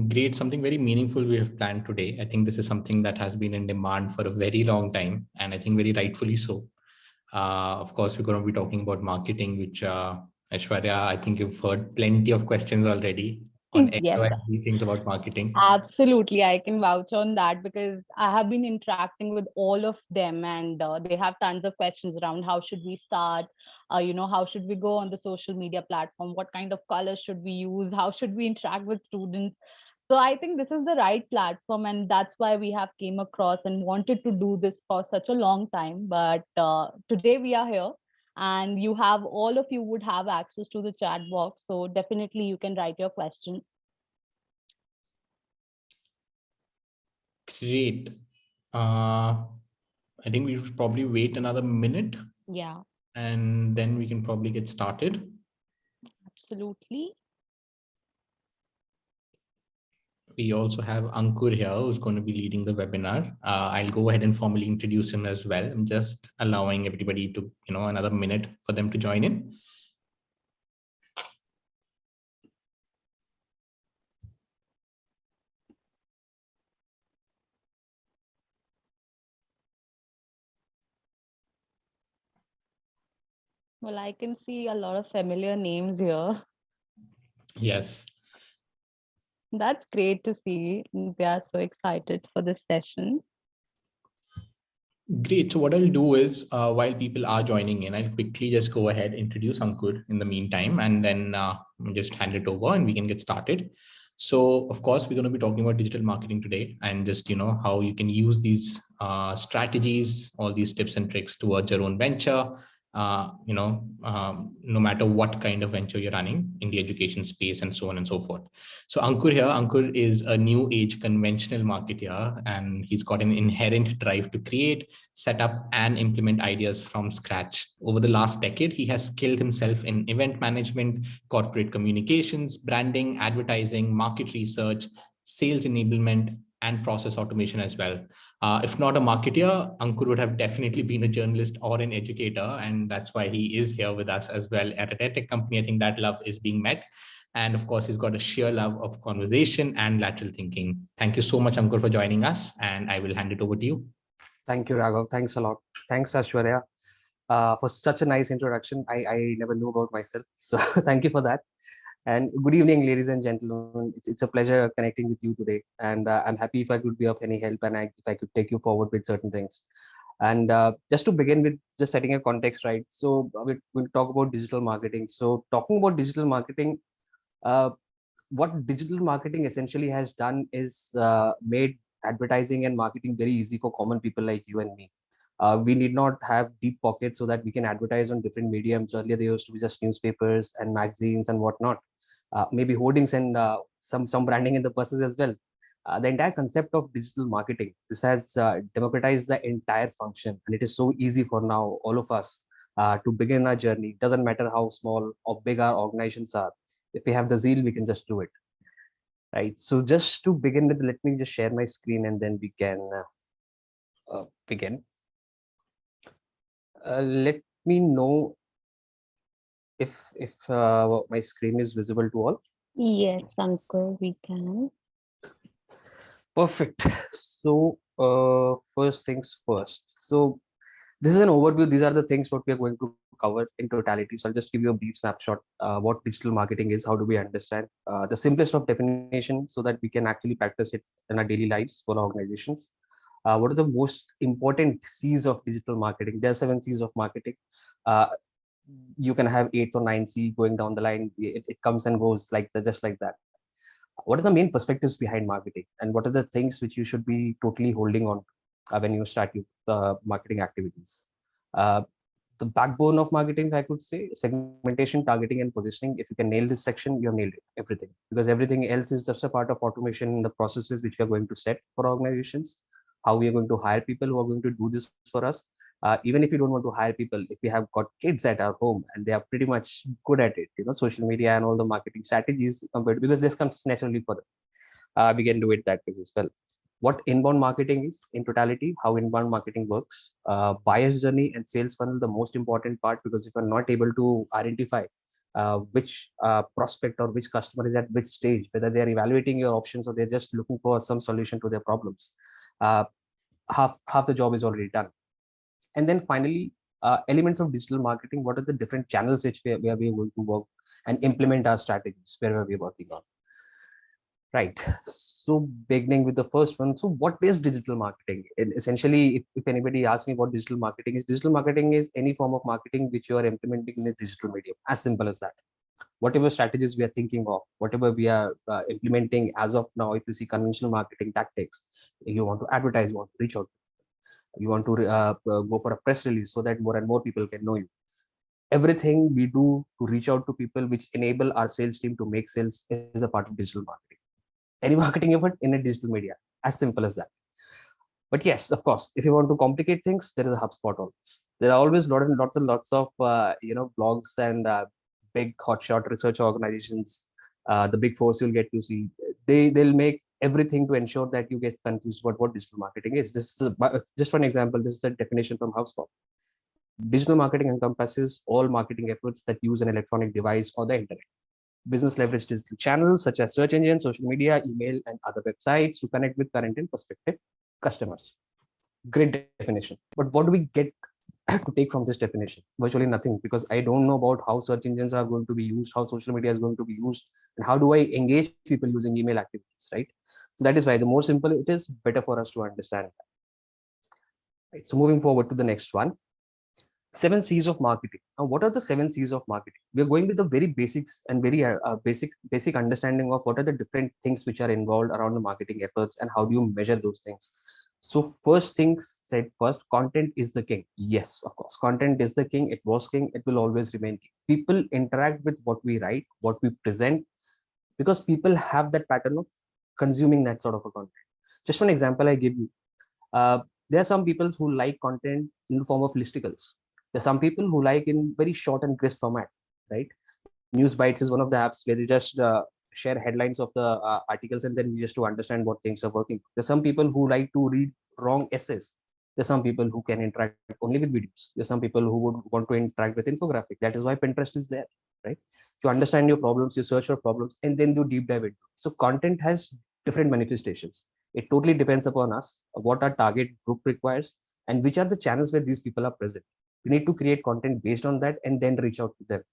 Great, something very meaningful we have planned today. I think this is something that has been in demand for a very long time, and I think very rightfully so. Of course, we're going to be talking about marketing, which Aishwarya, I think you've heard plenty of questions already on Yes, XYZ things about marketing. absolutely. I can vouch on that because I have been interacting with all of them, and they have tons of questions around how should we start, how should we go on the social media platform, what kind of colors should we use, how should we interact with students. So I think this is the right platform, and that's why we have came across and wanted to do this for such a long time. But today we are here, and you have all of you would have access to the chat box. So definitely you can write your questions. Great. I think we should probably wait another minute. Yeah. And then we can probably get started. Absolutely. We also have Ankur here, who's going to be leading the webinar. I'll go ahead and formally introduce him as well. I'm just allowing everybody to, another minute for them to join in. Well, I can see a lot of familiar names here. Yes. That's great to see. They are so excited for this session. Great. So what I'll do is, while people are joining in, I'll quickly just go ahead, introduce Ankur in the meantime, and then just hand it over and we can get started. So of course, we're going to be talking about digital marketing today and just, how you can use these strategies, all these tips and tricks towards your own venture, no matter what kind of venture you're running in the education space and so on and so forth. So Ankur is a new age conventional marketer, and he's got an inherent drive to create, set up and implement ideas from scratch. Over the last decade, he has skilled himself in event management, corporate communications, branding, advertising, market research, sales enablement, and process automation as well. If not a marketer, Ankur would have definitely been a journalist or an educator, and that's why he is here with us as well at a tech company. I think that love is being met. And of course, he's got a sheer love of conversation and lateral thinking. Thank you so much, Ankur, for joining us, and I will hand it over to you. Thank you, Raghav. Thanks a lot. Thanks, Aishwarya, for such a nice introduction. I never knew about myself, so thank you for that. And good evening, ladies and gentlemen. It's a pleasure connecting with you today. And I'm happy if I could be of any help and if I could take you forward with certain things. And just to begin with, just setting a context, right? So we'll talk about digital marketing. So talking about digital marketing, what digital marketing essentially has done is made advertising and marketing very easy for common people like you and me. We need not have deep pockets so that we can advertise on different mediums. Earlier, there used to be just newspapers and magazines and whatnot. Maybe hoardings and some branding in the buses as well. The entire concept of digital marketing, this has democratized the entire function, and it is so easy for now all of us to begin our journey. It doesn't matter how small or big our organizations are. If we have the zeal, we can just do it, right? So just to begin with, let me just share my screen and then we can begin. Let me know if my screen is visible to all. Yes, Ankur, we can. Perfect. So first things first. So this is an overview. These are the things what we are going to cover in totality. So I'll just give you a brief snapshot. What digital marketing is, how do we understand the simplest of definition so that we can actually practice it in our daily lives for our organizations. What are the most important C's of digital marketing? There are 7 C's of marketing. You can have 8 or 9 C going down the line. It comes and goes like that, just like that. What are the main perspectives behind marketing, and what are the things which you should be totally holding on when you start your marketing activities? The backbone of marketing, if I could say, segmentation, targeting, and positioning. If you can nail this section, you have nailed it, everything, because everything else is just a part of automation in the processes which we are going to set for organizations. How we are going to hire people who are going to do this for us. Even if you don't want to hire people, if we have got kids at our home and they are pretty much good at it, social media and all the marketing strategies, because this comes naturally for them, we can do it that way as well. What inbound marketing is in totality, how inbound marketing works, buyer's journey and sales funnel, the most important part, because if you're not able to identify which prospect or which customer is at which stage, whether they are evaluating your options or they're just looking for some solution to their problems. Half the job is already done. And then finally, elements of digital marketing. What are the different channels where we are going to work and implement our strategies wherever we're working on? Right. So beginning with the first one. So what is digital marketing? And essentially, if anybody asks me what digital marketing is any form of marketing which you are implementing in a digital medium. As simple as that. Whatever strategies we are thinking of, whatever we are implementing as of now, if you see conventional marketing tactics, you want to advertise, you want to reach out, you want to go for a press release so that more and more people can know you. Everything we do to reach out to people, which enable our sales team to make sales, is a part of digital marketing. Any marketing effort in a digital media, as simple as that. But yes, of course, if you want to complicate things, there is a HubSpot always. There are always lots and lots of blogs and big hotshot research organizations. The big fours you'll get to see. They'll make everything to ensure that you get confused about what digital marketing is. This is just one example. This is a definition from HubSpot. Digital marketing encompasses all marketing efforts that use an electronic device or the internet. Business leverage digital channels such as search engines, social media, email, and other websites to connect with current and prospective customers. Great definition. But what do we get to take from this definition? Virtually nothing, because I don't know about how search engines are going to be used, how social media is going to be used, and how do I engage people using email activities, right? So that is why the more simple it is, better for us to understand that. Right. So moving forward to the next one. 7 C's of marketing. Now, what are the 7 C's of marketing? We are going with the very basics and very basic understanding of what are the different things which are involved around the marketing efforts and how do you measure those things. So first things said first, content is the king. Yes, of course, content is the king. It was king. It will always remain king. People interact with what we write, what we present, because people have that pattern of consuming that sort of a content. Just one example I give you. There are some people who like content in the form of listicles. There's some people who like in very short and crisp format, right? News Bites is one of the apps where they just share headlines of the articles and then just to understand what things are working. There's some people who like to read long essays. There's some people who can interact only with videos. There's some people who would want to interact with infographic. That is why Pinterest is there, right? To understand your problems, you search for problems and then you deep dive into it. So content has different manifestations. It totally depends upon us, what our target group requires, and which are the channels where these people are present. We need to create content based on that and then reach out to them,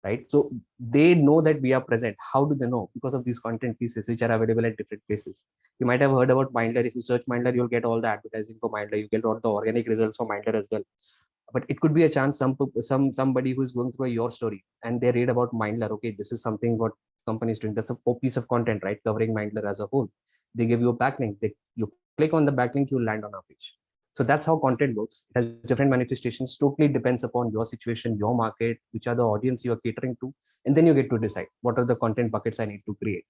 right? So they know that we are present. How do they know? Because of these content pieces which are available at different places. You might have heard about Mindler. If you search Mindler, you'll get all the advertising for Mindler. You get all the organic results for Mindler as well. But it could be a chance somebody who is going through your story and they read about Mindler. Okay, this is something what company is doing. That's a piece of content, right? Covering Mindler as a whole. They give you a backlink. You click on the backlink, you land on our page. So that's how content works. It has different manifestations, totally depends upon your situation, your market, which are the audience you are catering to. And then you get to decide what are the content buckets I need to create.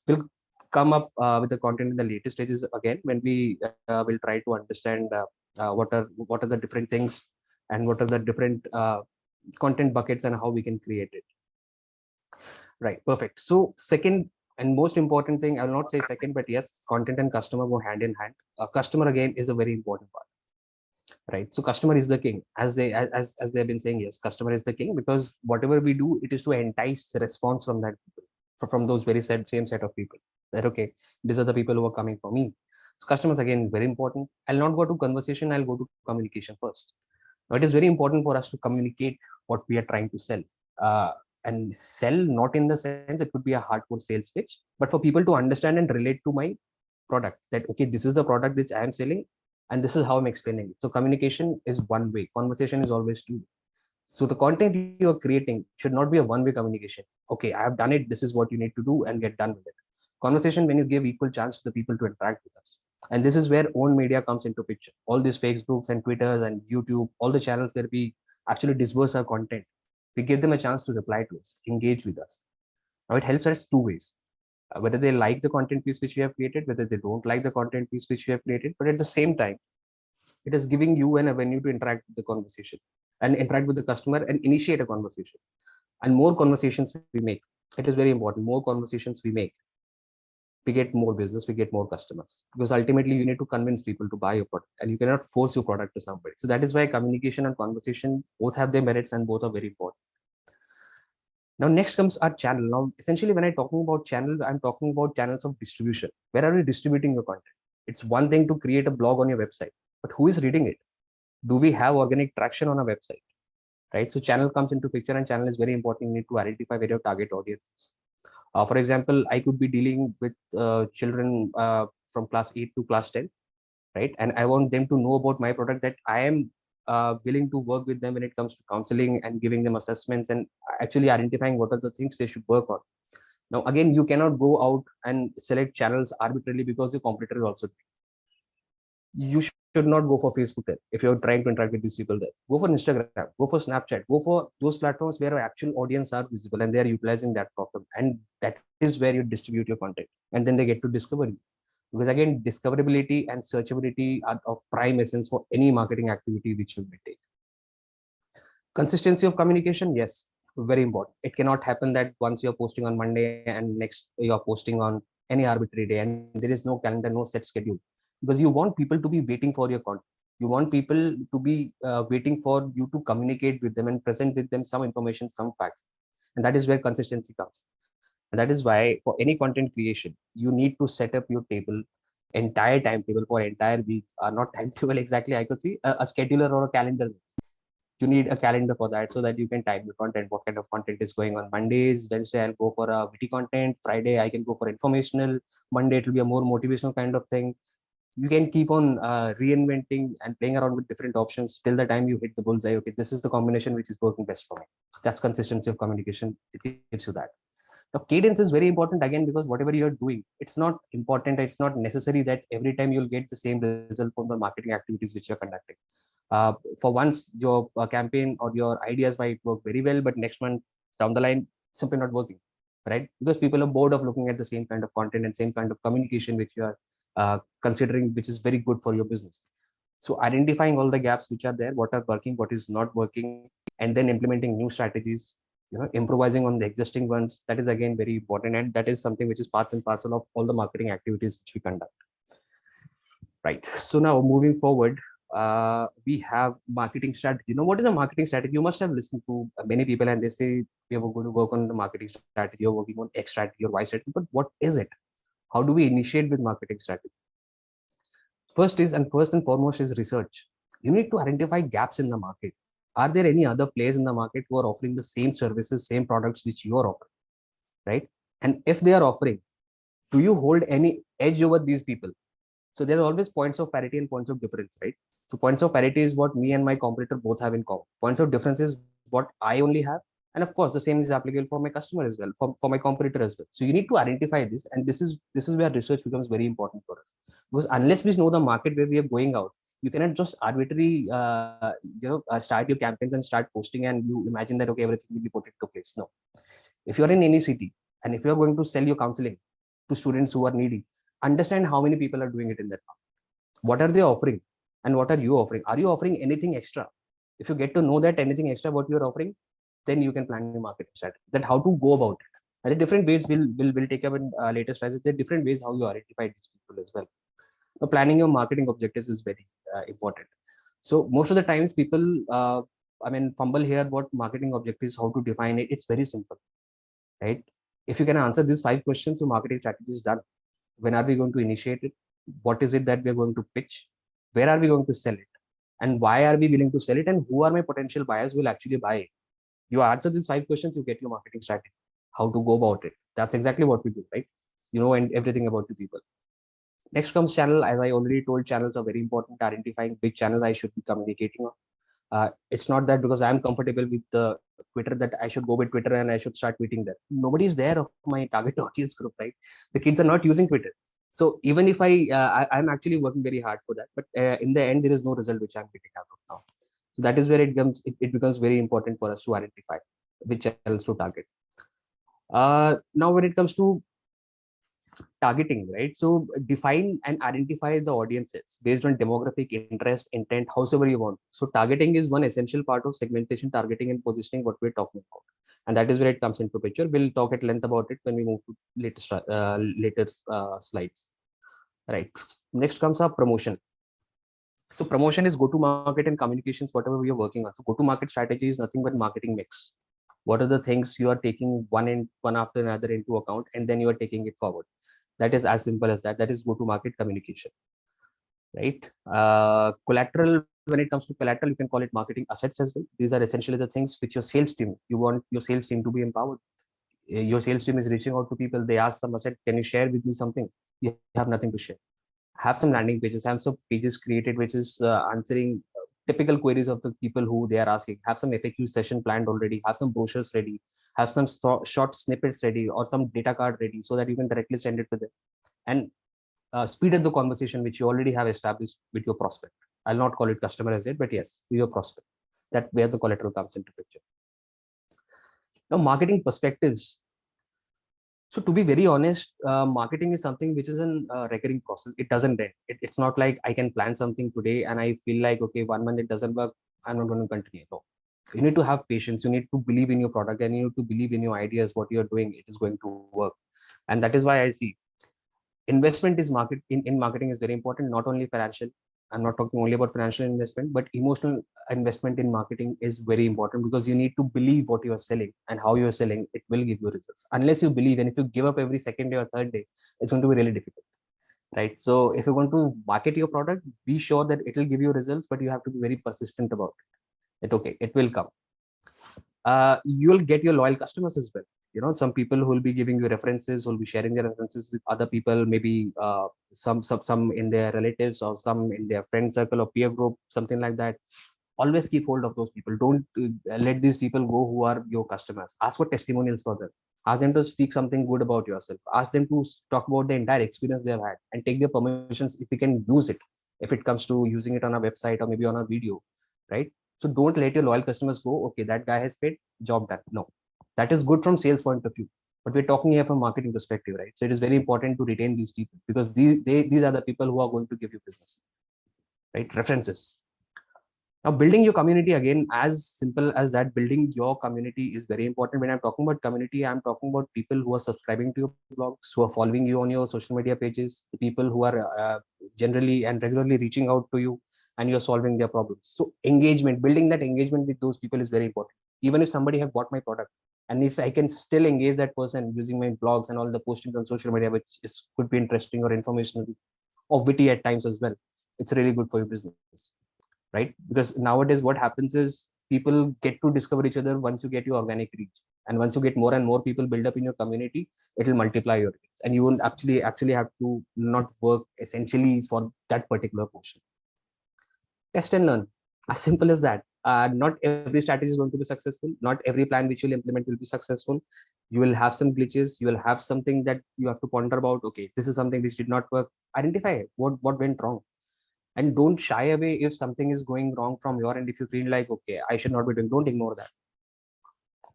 We'll come up with the content in the later stages again, when we will try to understand what are the different things and what are the different content buckets and how we can create it. Right, perfect. So second and most important thing, I will not say second, but yes, content and customer go hand in hand. Customer again is a very important part. Right, so customer is the king, as they have been saying. Yes, customer is the king, because whatever we do, it is to entice response from that, from those very same set of people, that okay, these are the people who are coming for me. So customers again very important. I'll not go to conversation, I'll go to communication first. Now it is very important for us to communicate what we are trying to sell, and sell not in the sense it could be a hardcore sales pitch, but for people to understand and relate to my product, that okay, this is the product which I am selling and this is how I'm explaining it. So communication is one way, conversation is always two. So the content you are creating should not be a one-way communication. Okay, I have done it, this is what you need to do, and get done with it. Conversation, when you give equal chance to the people to interact with us. And this is where own media comes into picture. All these Facebooks and Twitters and YouTube, all the channels where we actually disperse our content, we give them a chance to reply to us, engage with us. Now it helps us two ways. Whether they like the content piece which we have created, whether they don't like the content piece which we have created, but at the same time, it is giving you an avenue to interact with the conversation and interact with the customer and initiate a conversation. And more conversations we make, it is very important. More conversations we make, we get more business, we get more customers, because ultimately you need to convince people to buy your product and you cannot force your product to somebody. So that is why communication and conversation both have their merits and both are very important. Now, next comes our channel. Now, essentially, when I'm talking about channel, I'm talking about channels of distribution. Where are we distributing your content? It's one thing to create a blog on your website, but who is reading it? Do we have organic traction on a website? Right? So channel comes into picture, and channel is very important. You need to identify where your target audience is. For example, I could be dealing with children from class 8 to class 10, right? And I want them to know about my product, that I am willing to work with them when it comes to counseling and giving them assessments and actually identifying what are the things they should work on. Now, again, you cannot go out and select channels arbitrarily because your competitor is also doing. You should not go for Facebook there if you're trying to interact with these people there. Go for Instagram, go for Snapchat, go for those platforms where our actual audience are visible and they are utilizing that problem. And that is where you distribute your content. And then they get to discover you. Because again, discoverability and searchability are of prime essence for any marketing activity which you may take. Consistency of communication, yes, very important. It cannot happen that once you're posting on Monday and next you're posting on any arbitrary day and there is no calendar, no set schedule. Because you want people to be waiting for your content. You want people to be waiting for you to communicate with them and present with them some information, some facts. And that is where consistency comes. And that is why for any content creation, you need to set up your table, entire timetable for entire week, not timetable exactly, I could see a scheduler or a calendar. You need a calendar for that so that you can time your content, what kind of content is going on. Mondays, Wednesday, I'll go for a witty content. Friday, I can go for informational. Monday, it will be a more motivational kind of thing. You can keep on reinventing and playing around with different options till the time you hit the bullseye. Okay, this is the combination which is working best for me. That's consistency of communication. It gives you that. Now, cadence is very important again, because whatever you're doing, it's not important. It's not necessary that every time you'll get the same result from the marketing activities which you're conducting. For once, your campaign or your ideas might work very well, but next month down the line, simply not working, right? Because people are bored of looking at the same kind of content and same kind of communication which you are considering, which is very good for your business. So identifying all the gaps which are there, what are working, what is not working, and then implementing new strategies, improvising on the existing ones, that is again very important. And that is something which is part and parcel of all the marketing activities which we conduct. Right. So now moving forward, we have marketing strategy. What is a marketing strategy? You must have listened to many people and they say, we are going to work on the marketing strategy, you're working on X strategy or Y strategy, but what is it? How do we initiate with marketing strategy? First and foremost is research. You need to identify gaps in the market. Are there any other players in the market who are offering the same services, same products which you are offering, right? And if they are offering, do you hold any edge over these people? So there are always points of parity and points of difference, right? So points of parity is what me and my competitor both have in common. Points of difference is what I only have. And of course, the same is applicable for my customer as well, for my competitor as well. So you need to identify this. And this is where research becomes very important for us. Because unless we know the market where we are going out, you cannot just arbitrarily, start your campaigns and start posting and you imagine that, okay, everything will be put into place. No. If you're in any city and if you're going to sell your counseling to students who are needy, understand how many people are doing it in that market. What are they offering and what are you offering? Are you offering anything extra? If you get to know that anything extra what you're offering, then you can plan your marketing strategy. That how to go about it. And the different ways we'll take up in later slides. There are different ways how you identify these people as well. So planning your marketing objectives is very important. So most of the times people, fumble here what marketing objectives, how to define it. It's very simple, right? If you can answer these 5 questions, your marketing strategy is done. When are we going to initiate it? What is it that we're going to pitch? Where are we going to sell it? And why are we willing to sell it? And who are my potential buyers who will actually buy it? You answer these 5 questions, you get your marketing strategy. How to go about it. That's exactly what we do, right? And everything about the people. Next comes channel. As I already told, channels are very important. Identifying big channels I should be communicating on. It's not that because I'm comfortable with the Twitter that I should go with Twitter and I should start tweeting there. Nobody's there of my target audience group, right? The kids are not using Twitter. So even if I'm actually working very hard for that, but in the end, there is no result which I'm getting out of now. So that is where it becomes very important for us to identify which channels to target. Now, when it comes to targeting, right? So define and identify the audiences based on demographic, interest, intent, however you want. So targeting is one essential part of segmentation, targeting, and positioning, what we're talking about. And that is where it comes into picture. We'll talk at length about it when we move to later slides. Right. Next comes our promotion. So promotion is go-to-market and communications, whatever we are working on. So go-to-market strategy is nothing but marketing mix. What are the things you are taking one after another into account, and then you are taking it forward. That is as simple as that. That is go-to-market communication, right? Collateral, when it comes to collateral, you can call it marketing assets as well. These are essentially the things which your sales team, you want your sales team to be empowered. Your sales team is reaching out to people. They ask some asset, can you share with me something? You have nothing to share. Have some landing pages, have some pages created which is answering typical queries of the people who they are asking. Have some FAQ session planned already, have some brochures ready, have some short snippets ready, or some data card ready, so that you can directly send it to them, and speed up the conversation which you already have established with your prospect. I'll not call it customer as yet, but yes, your prospect. That where the collateral comes into picture. Now, marketing perspectives. So to be very honest, marketing is something which is a recurring process. It doesn't end. It's not like I can plan something today and I feel like, okay, 1 month it doesn't work, I'm not going to continue. No, you need to have patience. You need to believe in your product, and you need to believe in your ideas. What you're doing, it is going to work. And that is why I see investment is in marketing is very important, not only financial. I'm not talking only about financial investment, but emotional investment in marketing is very important, because you need to believe what you are selling and how you are selling. It will give you results. Unless you believe, and if you give up every second day or third day, it's going to be really difficult, right? So if you want to market your product, be sure that it will give you results, but you have to be very persistent about it. Okay, it will come. You'll get your loyal customers as well. You know, some people who will be giving you references, who will be sharing their references with other people, maybe some in their relatives, or some in their friend circle or peer group, something like that. Always keep hold of those people. Don't let these people go who are your customers. Ask for testimonials for them. Ask them to speak something good about yourself. Ask them to talk about the entire experience they have had, and take their permissions if you can use it, if it comes to using it on a website or maybe on a video, right? So don't let your loyal customers go, okay, that guy has paid, job done. No, that is good from sales point of view, but we're talking here from marketing perspective, right? So it is very important to retain these people, because these are the people who are going to give you business, right? References. Now, building your community, again, as simple as that, building your community is very important. When I'm talking about community, I'm talking about people who are subscribing to your blogs, who are following you on your social media pages, the people who are generally and regularly reaching out to you, and you're solving their problems. So engagement, building that engagement with those people is very important. Even if somebody have bought my product, and if I can still engage that person using my blogs and all the postings on social media, which could be interesting or informational or witty at times as well, it's really good for your business, right? Because nowadays what happens is people get to discover each other once you get your organic reach, and once you get more and more people build up in your community, it will multiply your reach, and you won't actually have to not work essentially for that particular portion. Test and learn, as simple as that. Not every strategy is going to be successful. Not every plan which you'll implement will be successful. You will have some glitches. You will have something that you have to ponder about. Okay, this is something which did not work. Identify what went wrong, and don't shy away if something is going wrong from your end. If you feel like, okay, I should not be doing, don't ignore that.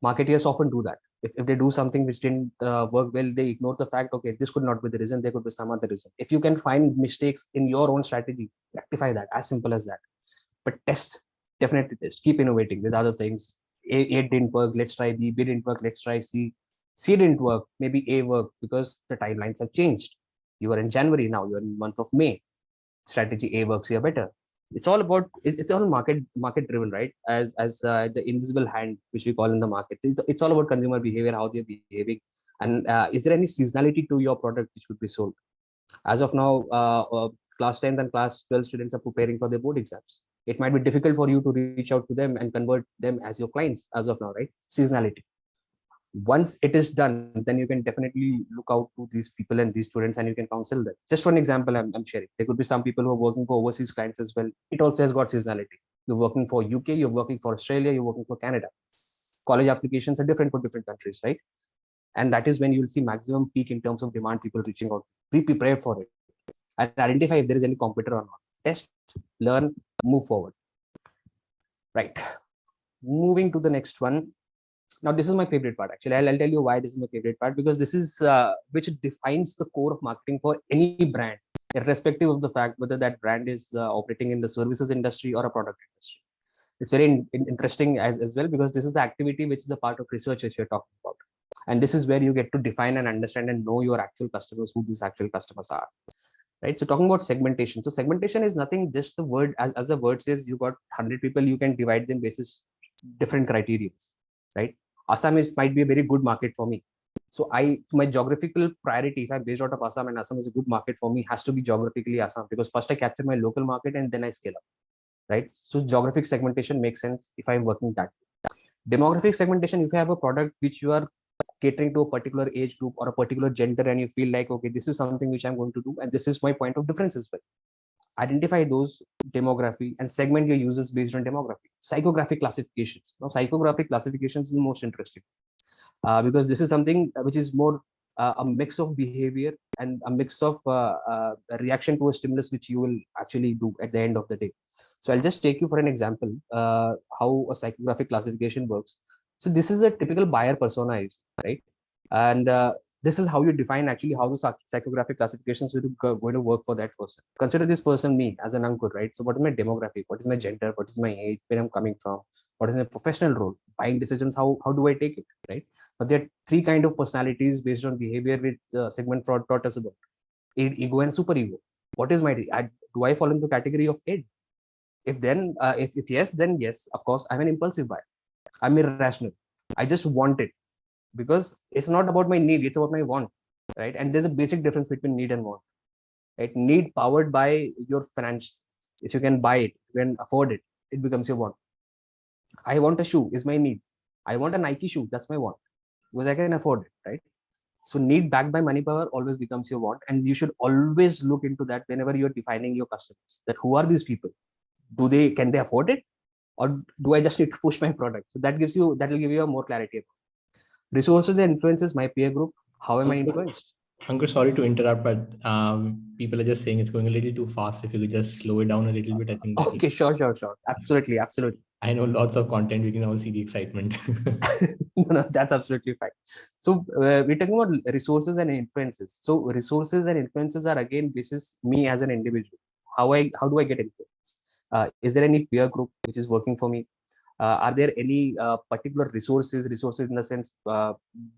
Marketeers often do that. If they do something which didn't work well, they ignore the fact, okay, this could not be the reason, there could be some other reason. If you can find mistakes in your own strategy, rectify that, as simple as that. But test, definitely test, keep innovating with other things. A didn't work, let's try B. B didn't work, let's try C. C didn't work, maybe A worked, because the timelines have changed. You are in January, now you're in month of May. Strategy A works here better. It's all about, it's all market driven, right? As the invisible hand which we call in the market. It's all about consumer behavior, how they're behaving, and is there any seasonality to your product which would be sold? As of now, class 10 and class 12 students are preparing for their board exams. It might be difficult for you to reach out to them and convert them as your clients as of now, right? Seasonality. Once it is done, then you can definitely look out to these people and these students, and you can counsel them. Just for an example, I'm sharing, there could be some people who are working for overseas clients as well. It also has got seasonality. You're working for UK, you're working for Australia, you're working for Canada. College applications are different for different countries, right? And that is when you will see maximum peak in terms of demand, people reaching out. Be prepared for it and identify if there is any competitor or not. Test, learn, move forward. Right. Moving to the next one. Now, this is my favorite part, actually. I'll tell you why this is my favorite part, because this is which defines the core of marketing for any brand, irrespective of the fact whether that brand is operating in the services industry or a product industry. It's very interesting as well, because this is the activity which is a part of research which you're talking about. And this is where you get to define and understand and know your actual customers, who these actual customers are. Right. So talking about segmentation. So segmentation is nothing, just the word, as the word says, you got 100 people, you can divide them basis different criteria, right? Assam might be a very good market for me. So my geographical priority, if I'm based out of Assam and Assam is a good market for me, has to be geographically Assam, because first I capture my local market and then I scale up, right? So geographic segmentation makes sense if I'm working that way. Demographic segmentation, if you have a product which you are catering to a particular age group or a particular gender, and you feel like, okay, this is something which I'm going to do, and this is my point of difference as well. Identify those demography and segment your users based on demography. Psychographic classifications. Now, psychographic classifications is the most interesting, because this is something which is more a mix of behavior and a mix of a reaction to a stimulus which you will actually do at the end of the day. So I'll just take you for an example how a psychographic classification works. So this is a typical buyer persona is, right? And this is how you define actually how the psychographic classifications are going to work for that person. Consider this person me as an Ankur, right? So what is my demographic? What is my gender? What is my age? Where I'm coming from? What is my professional role? Buying decisions, how do I take it, right? But there are three kind of personalities based on behavior which segment fraud taught us about: ego and superego. What is my do I fall into the category of id? If yes, then yes, of course, I'm an impulsive buyer. I'm irrational. I just want it because it's not about my need, it's about my want, right? And there's a basic difference between need and want, right? Need powered by your finance. If you can buy it, if you can afford it, it becomes your want. I want a shoe is my need. I want a Nike shoe, that's my want, because I can afford it, right? So need backed by money power always becomes your want, and you should always look into that whenever you're defining your customers. That who are these people? Can they afford it, or do I just need to push my product? So that will give you a more clarity. Resources and influences, my peer group. How am I influenced? Ankur, sorry to interrupt, but people are just saying it's going a little too fast. If you could just slow it down a little bit, I think. Okay, sure. Absolutely. I know lots of content. We can all see the excitement. No, that's absolutely fine. So we're talking about resources and influences. So resources and influences are, again, this is me as an individual. How do I get influence? Is there any peer group which is working for me? Are there any particular resources in the sense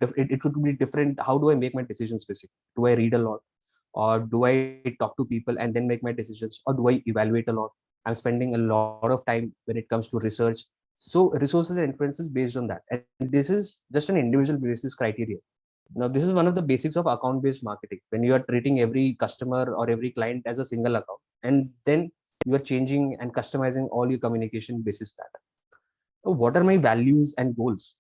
it could be different? How do I make my decisions specific? Do I read a lot, or do I talk to people and then make my decisions, or do I evaluate a lot? I'm spending a lot of time when it comes to research. So resources and influences based on that, and this is just an individual basis criteria. Now, this is one of the basics of account based marketing, when you are treating every customer or every client as a single account, and then you are changing and customizing all your communication basis that. So what are my values and goals?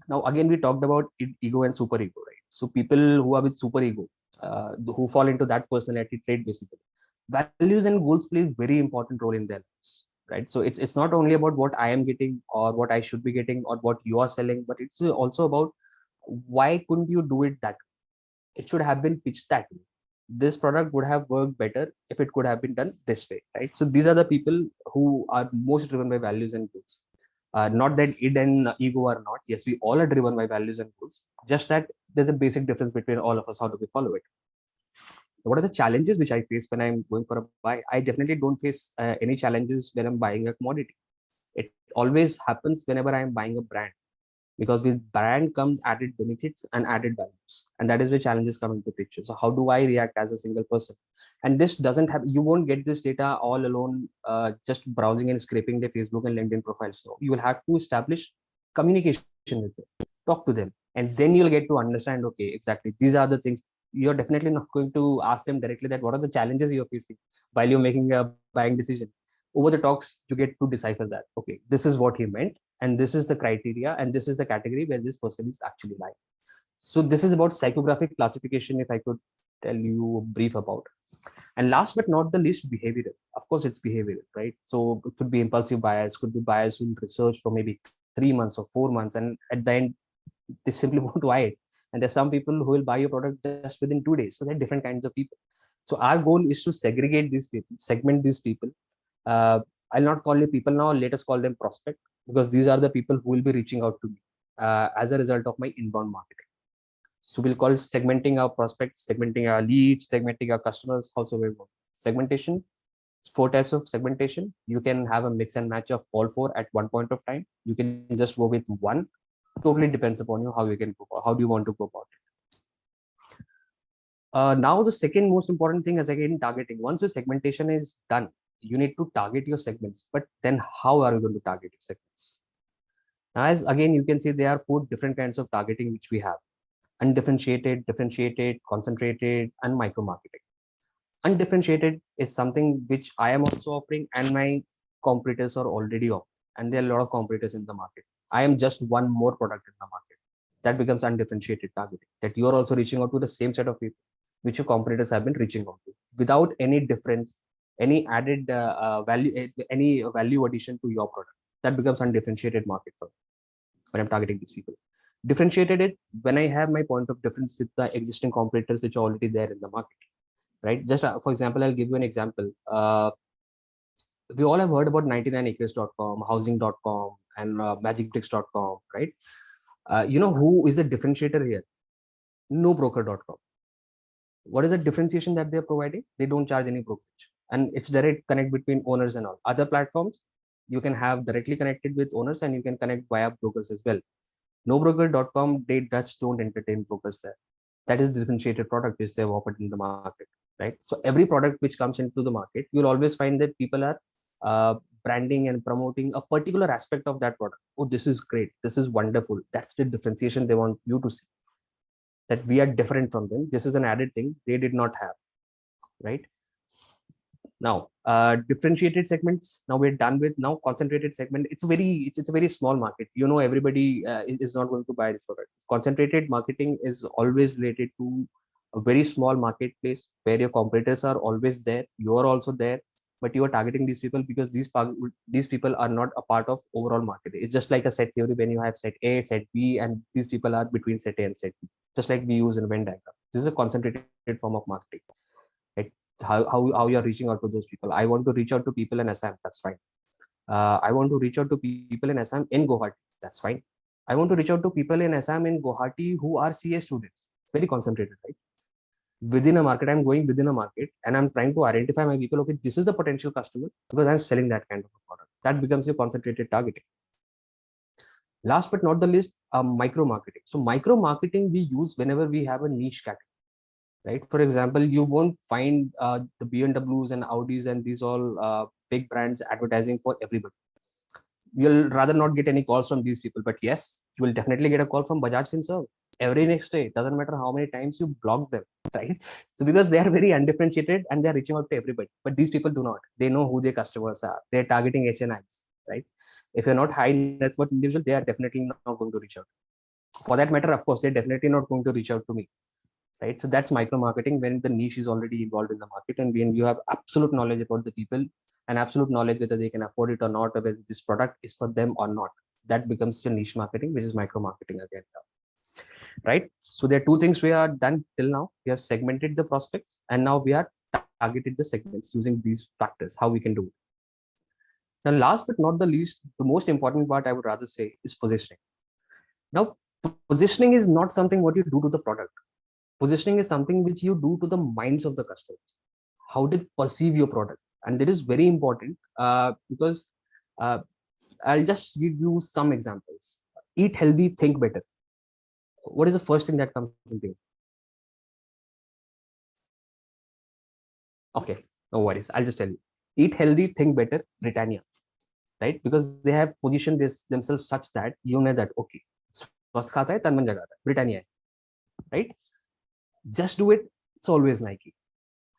Now, again, we talked about ego and superego, right? So people who are with superego, who fall into that personality trait, basically, values and goals play a very important role in their lives, right? So it's not only about what I am getting or what I should be getting or what you are selling, but it's also about why couldn't you do it that way? It should have been pitched that way. This product would have worked better if it could have been done this way, right? So these are the people who are most driven by values and goals. Not that id and ego are not. Yes, we all are driven by values and goals. Just that there's a basic difference between all of us. How do we follow it? What are the challenges which I face when I'm going for a buy? I definitely don't face any challenges when I'm buying a commodity. It always happens whenever I'm buying a brand, because with brand comes added benefits and added values, and that is where challenges come into picture. So how do I react as a single person? And this doesn't have, you won't get this data all alone, just browsing and scraping their Facebook and LinkedIn profiles. So you will have to establish communication with them, talk to them, and then you'll get to understand, okay, exactly, these are the things. You're definitely not going to ask them directly that what are the challenges you're facing while you're making a buying decision. Over the talks, you get to decipher that, okay, this is what he meant, and this is the criteria, and this is the category where this person is actually lying. So this is about psychographic classification, if I could tell you a brief about. And last but not the least, behavioral. Of course, it's behavioral, right? So it could be impulsive buyers, could be buyers who research for maybe 3 months or 4 months, and at the end, they simply won't buy it. And there's some people who will buy your product just within 2 days. So there are different kinds of people. So our goal is to segregate these people, segment these people. I'll not call you people now, let us call them prospect, because these are the people who will be reaching out to me as a result of my inbound marketing. So we'll call segmenting our prospects, segmenting our leads, segmenting our customers, also we work. Segmentation, 4 types of segmentation. You can have a mix and match of all 4 at one point of time. You can just go with one. Totally depends upon you how you can go, how do you want to go about it. Now the second most important thing is, again, targeting. Once your segmentation is done, you need to target your segments, but then how are you going to target your segments? As again, you can see there are 4 different kinds of targeting which we have: undifferentiated, differentiated, concentrated, and micro marketing. Undifferentiated is something which I am also offering and my competitors are already offering, and there are a lot of competitors in the market. I am just one more product in the market. That becomes undifferentiated targeting, that you are also reaching out to the same set of people which your competitors have been reaching out to without any difference, any added any value addition to your product. That becomes undifferentiated market for me when I'm targeting these people. Differentiated it when I have my point of difference with the existing competitors which are already there in the market, right? Just for example, I'll give you an example. We all have heard about 99acres.com, housing.com, and magicbricks.com, right? You know who is a differentiator here? Nobroker.com. What is the differentiation that they're providing? They don't charge any brokerage, and it's direct connect between owners and all. Other platforms, you can have directly connected with owners and you can connect via brokers as well. Nobroker.com, they just don't entertain brokers there. That is the differentiated product which they've offered in the market, right? So every product which comes into the market, you'll always find that people are branding and promoting a particular aspect of that product. Oh, this is great. This is wonderful. That's the differentiation they want you to see, that we are different from them. This is an added thing they did not have, right? Now, differentiated segments. Now we're done with now concentrated segment. It's a very small market. You know, everybody is not going to buy this product. Concentrated marketing is always related to a very small marketplace where your competitors are always there. You are also there, but you are targeting these people because these people are not a part of overall market. It's just like a set theory when you have set A, set B, and these people are between set A and set B, just like we use in Venn diagram. This is a concentrated form of marketing. Right? How you're reaching out to those people. I want to reach out to people in Assam, that's fine. I want to reach out to people in Assam in Guwahati, that's fine. I want to reach out to people in Assam in Guwahati who are CA students. Very concentrated, right? Within a market, I'm going within a market and I'm trying to identify my people. Okay, this is the potential customer because I'm selling that kind of a product. That becomes your concentrated targeting. Last but not the least, micro marketing. So micro marketing we use whenever we have a niche category. Right? For example, you won't find the BMWs and Audis and these all big brands advertising for everybody. You'll rather not get any calls from these people, but yes, you will definitely get a call from Bajaj Finserv every next day. Doesn't matter how many times you block them, right? So because they are very undifferentiated and they're reaching out to everybody, but these people do not. They know who their customers are. They're targeting HNIs, right? If you're not high net worth individual, they are definitely not going to reach out. For that matter, of course, they're definitely not going to reach out to me. Right, so that's micro marketing when the niche is already involved in the market and when you have absolute knowledge about the people and absolute knowledge whether they can afford it or not, or whether this product is for them or not. That becomes your niche marketing, which is micro marketing again. Right, so there are 2 things we are done till now. We have segmented the prospects and now we are targeted the segments using these factors, how we can do it. Now, last but not the least, the most important part I would rather say is positioning. Now, positioning is not something what you do to the product. Positioning is something which you do to the minds of the customers, how they perceive your product. And that is very important because I'll just give you some examples. Eat healthy, think better. What is the first thing that comes into you? Okay, no worries. I'll just tell you. Eat healthy, think better, Britannia. Right? Because they have positioned themselves such that you know that, okay, स्वस्थ खाता है तन मन जगाता है, Britannia. Right? Just do it. It's always Nike.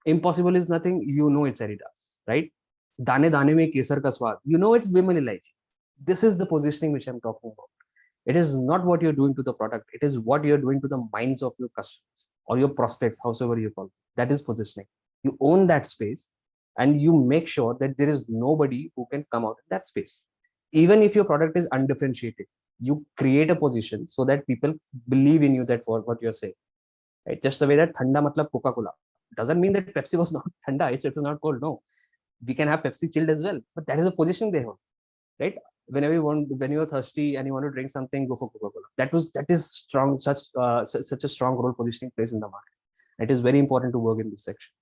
Impossible is nothing. You know it's Adidas, right? Dane dane mein kesar ka swad. You know it's Vimal Ilaichi. This is the positioning which I'm talking about. It is not what you're doing to the product. It is what you're doing to the minds of your customers or your prospects, however you call it. That is positioning. You own that space and you make sure that there is nobody who can come out in that space. Even if your product is undifferentiated, you create a position so that people believe in you, that for what you're saying. Right? Just the way that thanda matlab Coca-Cola doesn't mean that Pepsi was not thanda, it was not cold. No, we can have Pepsi chilled as well, but that is a position they have, right? Whenever you want, when you're thirsty and you want to drink something, go for Coca-Cola. That is strong, such a strong role positioning plays in the market. It is very important to work in this section.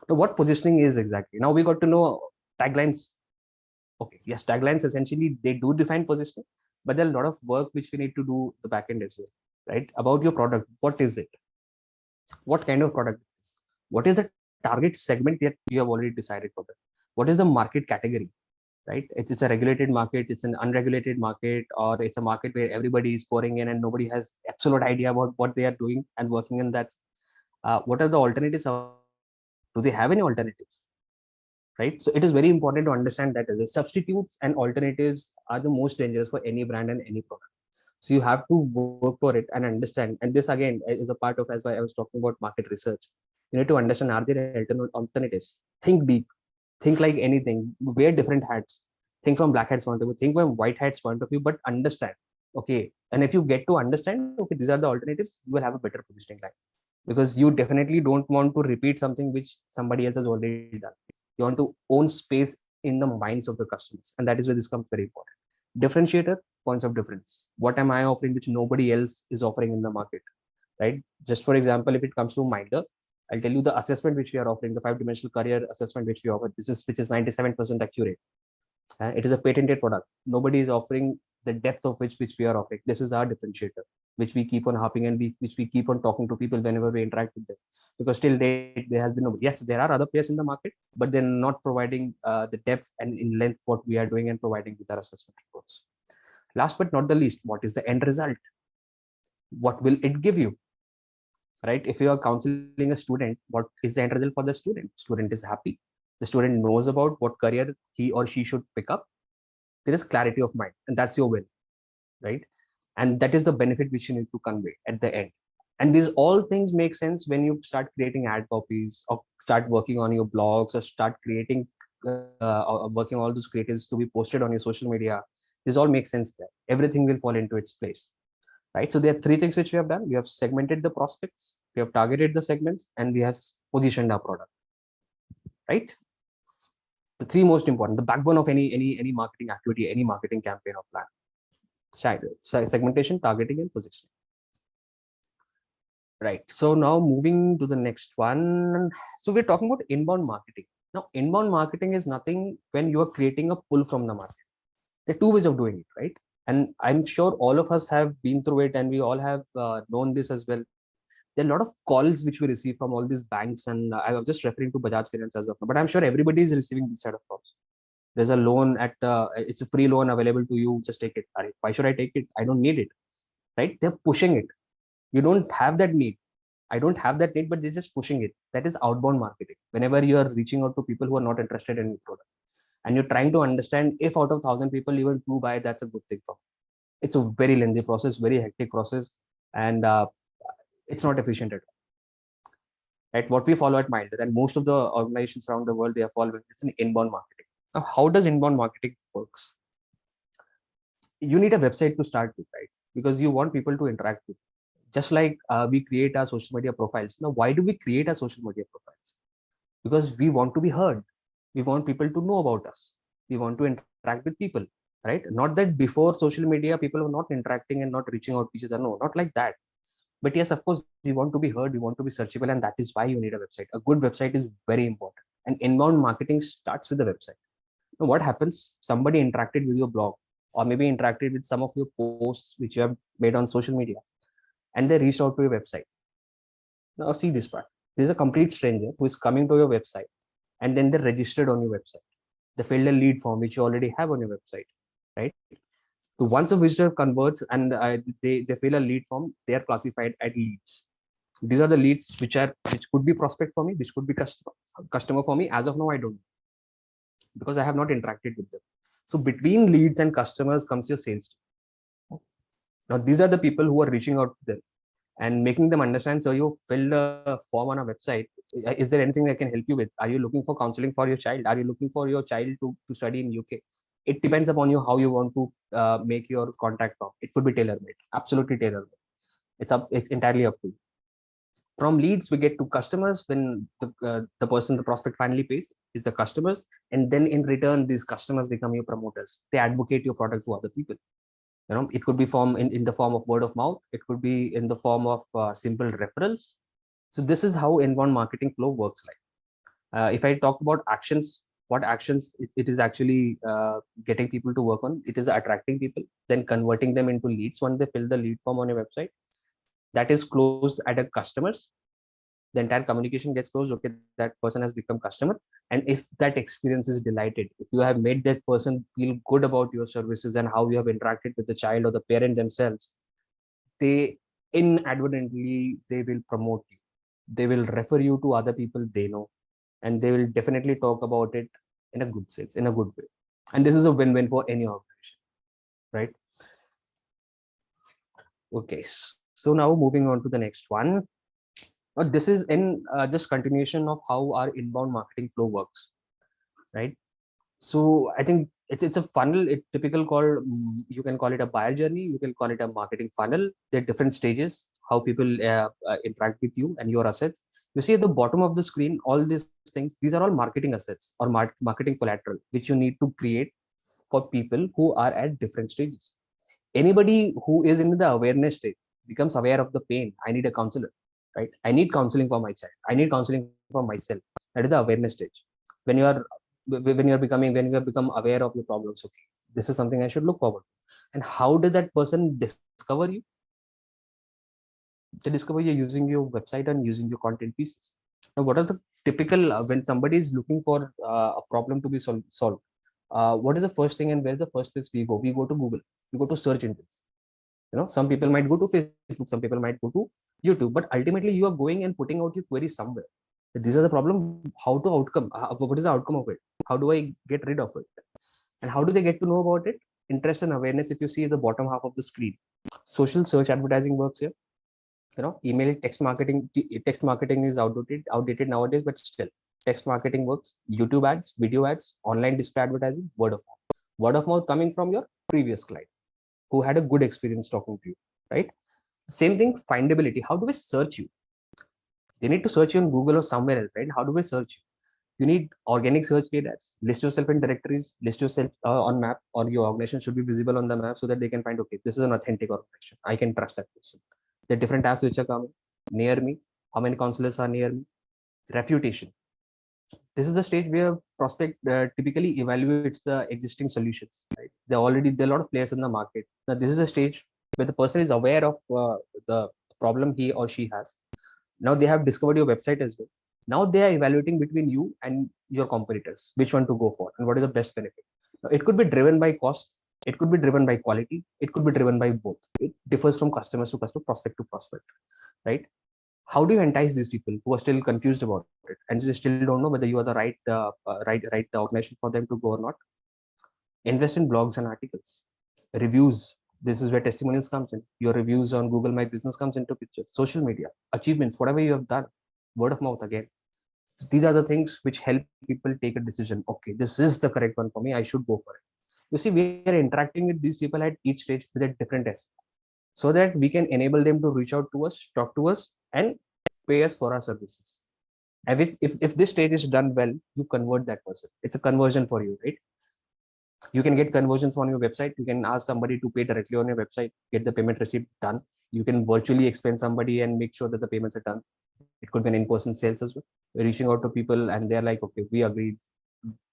Now, what positioning is exactly? Now we got to know taglines. Okay, yes, taglines essentially they do define positioning, but there are a lot of work which we need to do the back end as well, right? About your product, what is it? What kind of product is? What is the target segment that you have already decided for that? What is the market category? right? It's a regulated market, it's an unregulated market, or it's a market where everybody is pouring in and nobody has absolute idea about what they are doing and working in that. What are the alternatives available? Do they have any alternatives? Right? So it is very important to understand that the substitutes and alternatives are the most dangerous for any brand and any product. So you have to work for it and understand. And this again is a part of, as I was talking about market research. You need to understand, are there alternatives? Think deep, think like anything, wear different hats, think from black hat's point of view, think from white hat's point of view, but understand. Okay. And if you get to understand, okay, these are the alternatives, you will have a better positioning line, because you definitely don't want to repeat something which somebody else has already done. You want to own space in the minds of the customers, and that is where this comes very important. Differentiator, points of difference. What am I offering which nobody else is offering in the market, right? Just for example, if it comes to Mindler, I'll tell you the assessment which we are offering, the 5-dimensional career assessment which we offer, which is 97% accurate. It is a patented product. Nobody is offering the depth of which we are offering. This is our differentiator, which we keep on harping, and which we keep on talking to people whenever we interact with them. Because till date, there has been nobody. Yes, there are other players in the market, but they're not providing the depth and in length what we are doing and providing with our assessment reports. Last but not the least, what is the end result? What will it give you? Right? If you are counseling a student, what is the end result for the student? Student is happy. The student knows about what career he or she should pick up. There is clarity of mind, and that's your win, right? And that is the benefit which you need to convey at the end. And these all things make sense when you start creating ad copies, or start working on your blogs, or start creating or working all those creatives to be posted on your social media. This all makes sense there. Everything will fall into its place, right? So there are three things which we have done. We have segmented the prospects, we have targeted the segments, and we have positioned our product, right? The three most important, the backbone of any marketing activity, any marketing campaign or plan: segmentation, targeting, and positioning. Right. So now moving to the next one. So we're talking about inbound marketing. Now, inbound marketing is nothing when you are creating a pull from the market. There are two ways of doing it, right? And I'm sure all of us have been through it, and we all have known this as well. There are a lot of calls which we receive from all these banks, and I was just referring to Bajaj Finance as of now, but I'm sure everybody is receiving this set of calls. There's a loan it's a free loan available to you, just take it. Why should I take it? I don't need it, right? They're pushing it. You don't have that need. I don't have that need, but they're just pushing it. That is outbound marketing. Whenever you are reaching out to people who are not interested in your product, and you're trying to understand if out of 1,000 people even 2 buy, that's a good thing for me. It's a very lengthy process, very hectic process, and it's not efficient at all. Right? What we follow at Mindler, and most of the organizations around the world, they are following, it's an inbound marketing. Now, how does inbound marketing works? You need a website to start with, right? Because you want people to interact with. Just like we create our social media profiles. Now, why do we create our social media profiles? Because we want to be heard. We want people to know about us. We want to interact with people, right? Not that before social media, people were not interacting and not reaching out to each other. No, not like that. But yes, of course, we want to be heard. We want to be searchable. And that is why you need a website. A good website is very important. And inbound marketing starts with the website. Now, what happens? Somebody interacted with your blog, or maybe interacted with some of your posts which you have made on social media, and they reached out to your website. Now, see this part. There's a complete stranger who is coming to your website, and then they're registered on your website. They filled a lead form which you already have on your website, right? So once a visitor converts and they fill a lead form, they are classified as leads. These are the leads which could be prospect for me, which could be customer for me. As of now, I don't, because I have not interacted with them. So between leads and customers comes your sales team. Now, these are the people who are reaching out to them and making them understand. So you filled a form on a website. Is there anything I can help you with? Are you looking for counseling for your child? Are you looking for your child to study in UK? It depends upon you how you want to make your contact form. It could be tailor-made, absolutely tailor-made. It's entirely up to you. From leads, we get to customers. When the prospect finally pays is the customers. And then in return, these customers become your promoters. They advocate your product to other people. It could be in the form of word of mouth. It could be in the form of simple referrals. So this is how inbound marketing flow works like. If I talk about actions, what actions it is actually getting people to work on, it is attracting people, then converting them into leads. Once they fill the lead form on your website, that is closed at a customers. the entire communication gets closed. Okay, that person has become customer, and if that experience is delighted, if you have made that person feel good about your services and how you have interacted with the child or the parent themselves, they inadvertently they will promote you, they will refer you to other people they know, and they will definitely talk about it in a good sense, in a good way. And this is a win-win for any organization, right? Okay, so now moving on to the next one. This is in just continuation of how our inbound marketing flow works, right? So I think it's a funnel. It typical called, you can call it a buyer journey, you can call it a marketing funnel. There are different stages how people interact with you and your assets. You see at the bottom of the screen, all these things, these are all marketing assets or marketing collateral which you need to create for people who are at different stages. Anybody who is in the awareness stage becomes aware of the pain. I need a counselor, right? I need counseling for my child. I need counseling for myself. That is the awareness stage. When you are when you have become aware of your problems, okay, this is something I should look forward to. And how did that person discover you? They discover you're using your website and using your content pieces. Now, what are the typical when somebody is looking for a problem to be solved? What is the first thing and where the first place we go? We go to Google. We go to search engines. Some people might go to Facebook, some people might go to YouTube, but ultimately you are going and putting out your query somewhere. These are the problem. How to outcome? What is the outcome of it? How do I get rid of it? And how do they get to know about it? Interest and awareness. If you see the bottom half of the screen, social search advertising works here. Email text marketing is outdated nowadays, but still text marketing works. YouTube ads, video ads, online display advertising, word of mouth coming from your previous client who had a good experience talking to you, right? Same thing, findability. How do we search you? They need to search you on Google or somewhere else, right? How do we search you? You need organic search paid ads. List yourself in directories, list yourself on map, or your organization should be visible on the map so that they can find, okay, this is an authentic organization. I can trust that person. There are different apps which are coming near me. How many counselors are near me? Reputation. This is the stage where prospect typically evaluates the existing solutions, right? There are a lot of players in the market. Now, this is a stage where the person is aware of the problem he or she has. Now they have discovered your website as well. Now they are evaluating between you and your competitors, which one to go for and what is the best benefit. Now, it could be driven by cost, it could be driven by quality, it could be driven by both. It differs from customers to customer, prospect to prospect, right? How do you entice these people who are still confused about it and they still don't know whether you are the right organization for them to go or not? Invest in blogs and articles. Reviews. This is where testimonials comes in. Your reviews on Google My Business comes into picture. Social media, achievements, whatever you have done, word of mouth again. These are the things which help people take a decision. Okay, this is the correct one for me. I should go for it. You see, we are interacting with these people at each stage with a different aspect, so that we can enable them to reach out to us, talk to us, and pay us for our services. And if this stage is done well, you convert that person. It's a conversion for you, right? You can get conversions on your website. You can ask somebody to pay directly on your website, get the payment receipt done. You can virtually explain somebody and make sure that the payments are done. It could be an in-person sales as well. We're reaching out to people and they're like, okay, we agreed.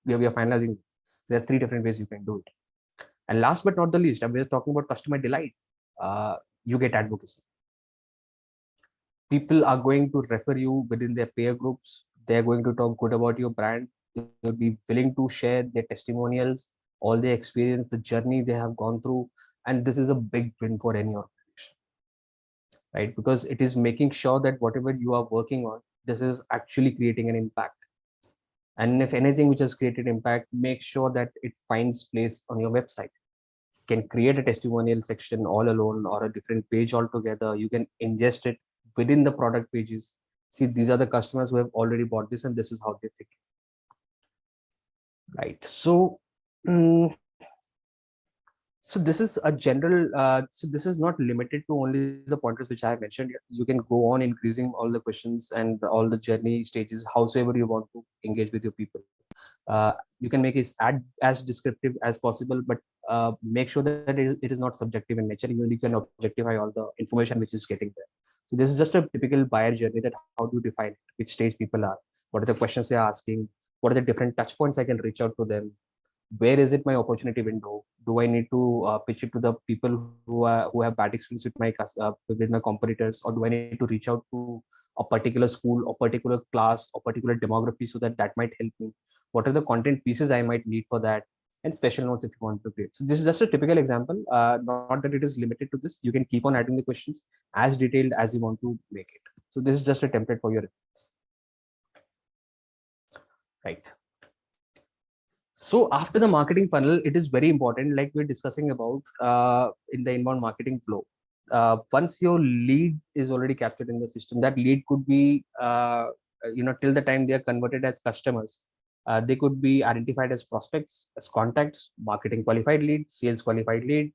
We are finalizing. There are 3 different ways you can do it. And last but not the least, I'm just talking about customer delight. You get advocacy. People are going to refer you within their peer groups. They're going to talk good about your brand. They'll be willing to share their testimonials, all their experience, the journey they have gone through. And this is a big win for any organization, right? Because it is making sure that whatever you are working on, this is actually creating an impact. And if anything which has created impact, make sure that it finds place on your website. You can create a testimonial section all alone or a different page altogether. You can ingest it within the product pages. See, these are the customers who have already bought this and this is how they think. Right. So, so this is a general, so this is not limited to only the pointers which I have mentioned here. You can go on increasing all the questions and all the journey stages, howsoever you want to engage with your people. You can make it as descriptive as possible, but make sure that it is not subjective in nature. You can objectify all the information which is getting there. So this is just a typical buyer journey, that how do you define which stage people are, what are the questions they are asking, what are the different touch points I can reach out to them, Where is it my opportunity window? Do I need to pitch it to the people who have bad experience with my competitors, or do I need to reach out to a particular school or particular class or particular demography so that might help me? What are the content pieces I might need for that? And special notes if you want to create. So this is just a typical example. Not that it is limited to this. You can keep on adding the questions as detailed as you want to make it. So this is just a template for your reference. Right. So after the marketing funnel, it is very important, like we're discussing about in the inbound marketing flow. Once your lead is already captured in the system, that lead could be, till the time they are converted as customers, they could be identified as prospects, as contacts, marketing qualified lead, sales qualified lead,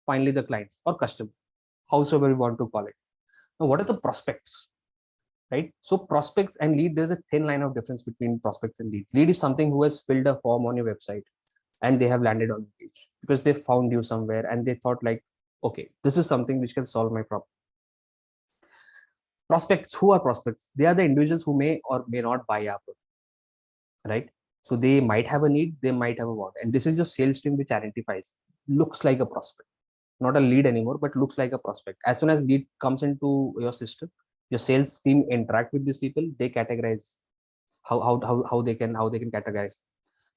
finally the clients or customer, howsoever we want to call it. Now, what are the prospects? Right? So prospects and lead, there's a thin line of difference between prospects and leads. Lead is something who has filled a form on your website and they have landed on the page because they found you somewhere and they thought like, okay, this is something which can solve my problem. Prospects, who are prospects? They are the individuals who may or may not buy our product, right? So they might have a need, they might have a want. And this is your sales team which identifies, looks like a prospect, not a lead anymore, but looks like a prospect. As soon as lead comes into your system, your sales team interact with these people, they categorize how they can categorize.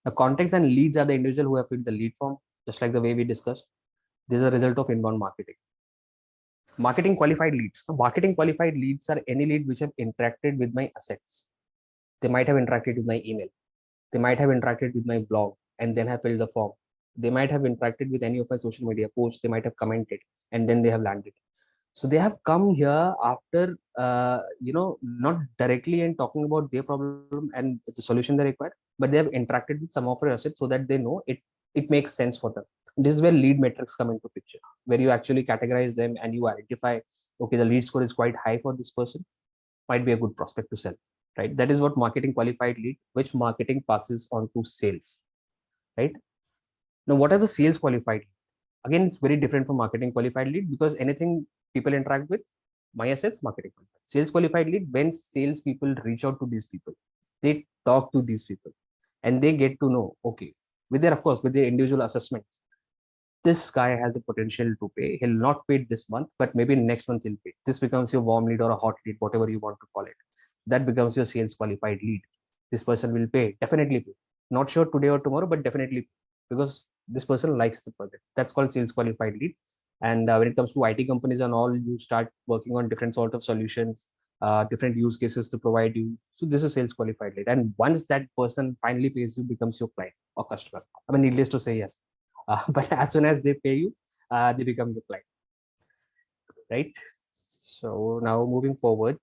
The contacts and leads are the individual who have filled the lead form, just like the way we discussed. This is a result of inbound marketing. Marketing qualified leads. The marketing qualified leads are any lead which have interacted with my assets. They might have interacted with my email. They might have interacted with my blog and then have filled the form. They might have interacted with any of my social media posts. They might have commented and then they have landed. So they have come here after, not directly and talking about their problem and the solution they require, but they have interacted with some of your assets so that they know it makes sense for them. This is where lead metrics come into picture, where you actually categorize them and you identify, okay, the lead score is quite high for this person, might be a good prospect to sell, right? That is what marketing qualified lead, which marketing passes on to sales, right? Now, what are the sales qualified? Again, it's very different from marketing qualified lead because anything people interact with, my assets, marketing qualified. Sales qualified lead, when sales people reach out to these people, they talk to these people and they get to know, okay, with their, of course, with their individual assessments, this guy has the potential to pay. He'll not pay this month, but maybe next month he'll pay. This becomes your warm lead or a hot lead, whatever you want to call it. That becomes your sales qualified lead. This person will pay, definitely pay. Not sure today or tomorrow, but definitely pay, because this person likes the project. That's called sales qualified lead. And when it comes to IT companies and all, you start working on different sort of solutions, different use cases to provide you. So this is sales qualified lead. And once that person finally pays you, becomes your client or customer. I mean, needless to say, yes. But as soon as they pay you, they become your client, right? So now moving forward,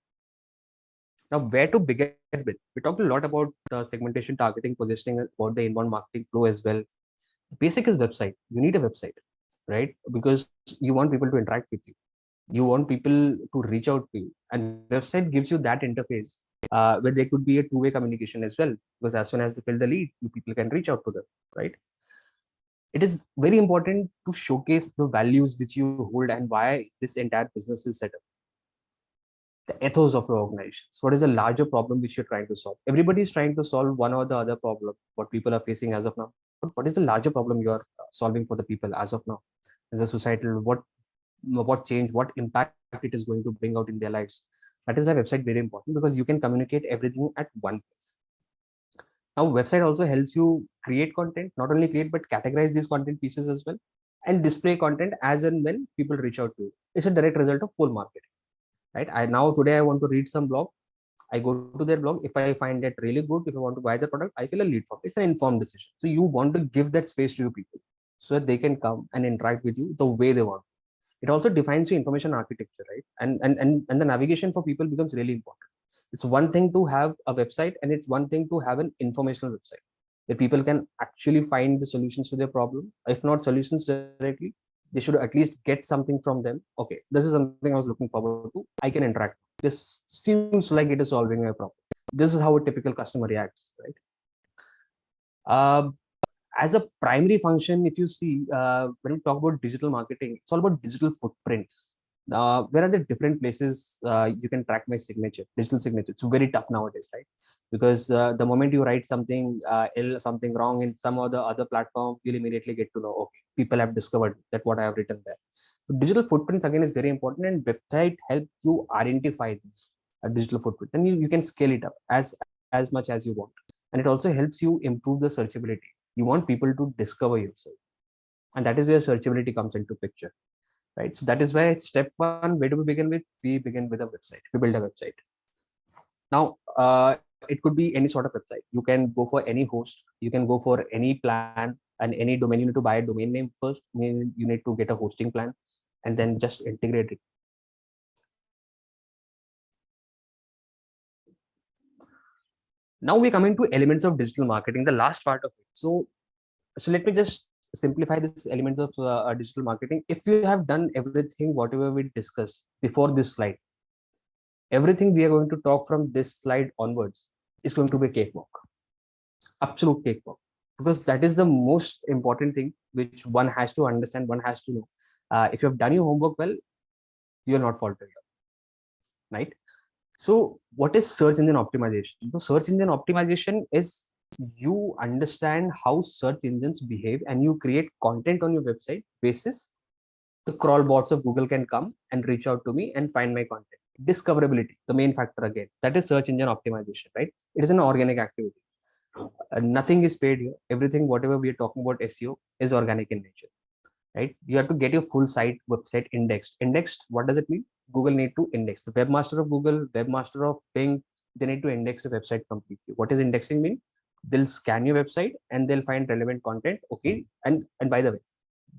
now where to begin with? We talked a lot about segmentation, targeting, positioning, about the inbound marketing flow as well. The basic is website. You need a website, right? Because you want people to interact with you. You want people to reach out to you, and website gives you that interface where there could be a two-way communication as well. Because as soon as they fill the lead, you people can reach out to them, right? It is very important to showcase the values which you hold and why this entire business is set up. The ethos of your organizations. What is the larger problem which you're trying to solve? Everybody is trying to solve one or the other problem, what people are facing as of now. What is the larger problem you are solving for the people as of now? As a societal, what change, what impact it is going to bring out in their lives? That is why website very important, because you can communicate everything at one place. Now, website also helps you create content, not only create, but categorize these content pieces as well, and display content as and when people reach out to you. It's a direct result of pull marketing, right? Today I want to read some blog. I go to their blog. If I find it really good, if I want to buy the product, I fill a lead form. It's an informed decision. So you want to give that space to your people so that they can come and interact with you the way they want. It also defines your information architecture, right? And the navigation for people becomes really important. It's one thing to have a website, and it's one thing to have an informational website where people can actually find the solutions to their problem. If not solutions directly, they should at least get something from them. Okay, this is something I was looking forward to. I can interact. This seems like it is solving my problem. This is how a typical customer reacts, right? As a primary function, if you see, when we talk about digital marketing, it's all about digital footprints. Where are the different places you can track my signature, digital signature? It's very tough nowadays, right? Because the moment you write something something wrong in some of the other platform, you'll immediately get to know, okay, people have discovered that what I have written there. So digital footprints again is very important, and website help you identify this digital footprint, and you can scale it up as much as you want. And it also helps you improve the searchability. You want people to discover yourself, and that is where searchability comes into picture, right? So that is why step one, where do we begin with? We begin with a website. We build a website. Now, it could be any sort of website. You can go for any host. You can go for any plan and any domain. You need to buy a domain name first. You need to get a hosting plan, and then just integrate it. Now we're coming to elements of digital marketing, the last part of it. So let me just simplify this elements of digital marketing. If you have done everything, whatever we discussed before this slide, everything we are going to talk from this slide onwards is going to be cakewalk, absolute cakewalk, because that is the most important thing which one has to understand, one has to know. If you have done your homework well, you will not falter here, right? So what is search engine optimization? So search engine optimization is you understand how search engines behave, and you create content on your website basis the crawl bots of Google can come and reach out to me and find my content. Discoverability, the main factor again, that is search engine optimization, right? It is an organic activity. Nothing is paid here. Everything, whatever we are talking about SEO, is organic in nature, right? You have to get your full site website indexed. Indexed, what does it mean? Google need to index. The webmaster of Google, webmaster of Bing, they need to index the website completely. What does indexing mean? They'll scan your website and they'll find relevant content. Okay, and by the way,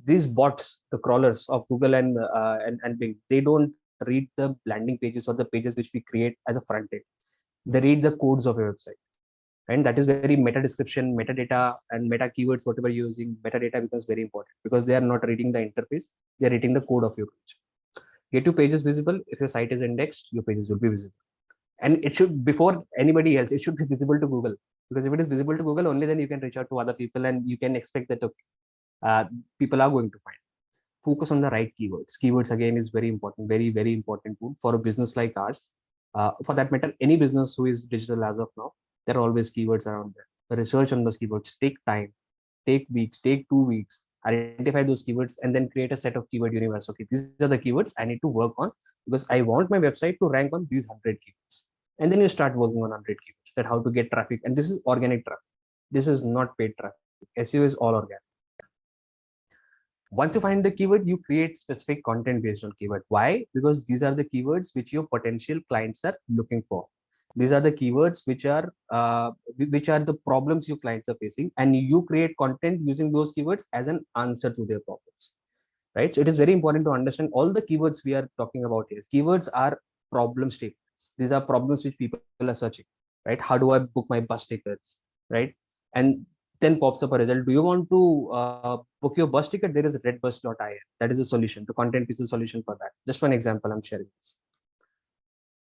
these bots, the crawlers of Google and Bing, they don't read the landing pages or the pages which we create as a front end. They read the codes of your website, and that is very meta description, metadata, and meta keywords. Whatever you're using, metadata becomes very important because they are not reading the interface; they are reading the code of your page. Get your pages visible. If your site is indexed, your pages will be visible, and it should, before anybody else, it should be visible to Google, because if it is visible to Google, only then you can reach out to other people, and you can expect that uh, people are going to find. Focus on the right keywords. Keywords again is very important, very important tool for a business like ours. For that matter, any business who is digital as of now, there are always keywords around there. The research on those keywords take time, take weeks, take 2 weeks. Identify those keywords and then create a set of keyword universe. Okay, these are the keywords I need to work on because I want my website to rank on these 100 keywords. And then you start working on 100 keywords. That how to get traffic, and this is organic traffic. This is not paid traffic. SEO is all organic. Once you find the keyword, you create specific content based on keyword. Why? Because these are the keywords which your potential clients are looking for. These are the keywords which are the problems your clients are facing, and you create content using those keywords as an answer to their problems, right? So it is very important to understand all the keywords we are talking about here. Keywords are problem statements. These are problems which people are searching, right? How do I book my bus tickets, right? And then pops up a result. Do you want to book your bus ticket? There is redbus.in. That is a solution. The content is a solution for that. Just one example, I'm sharing this.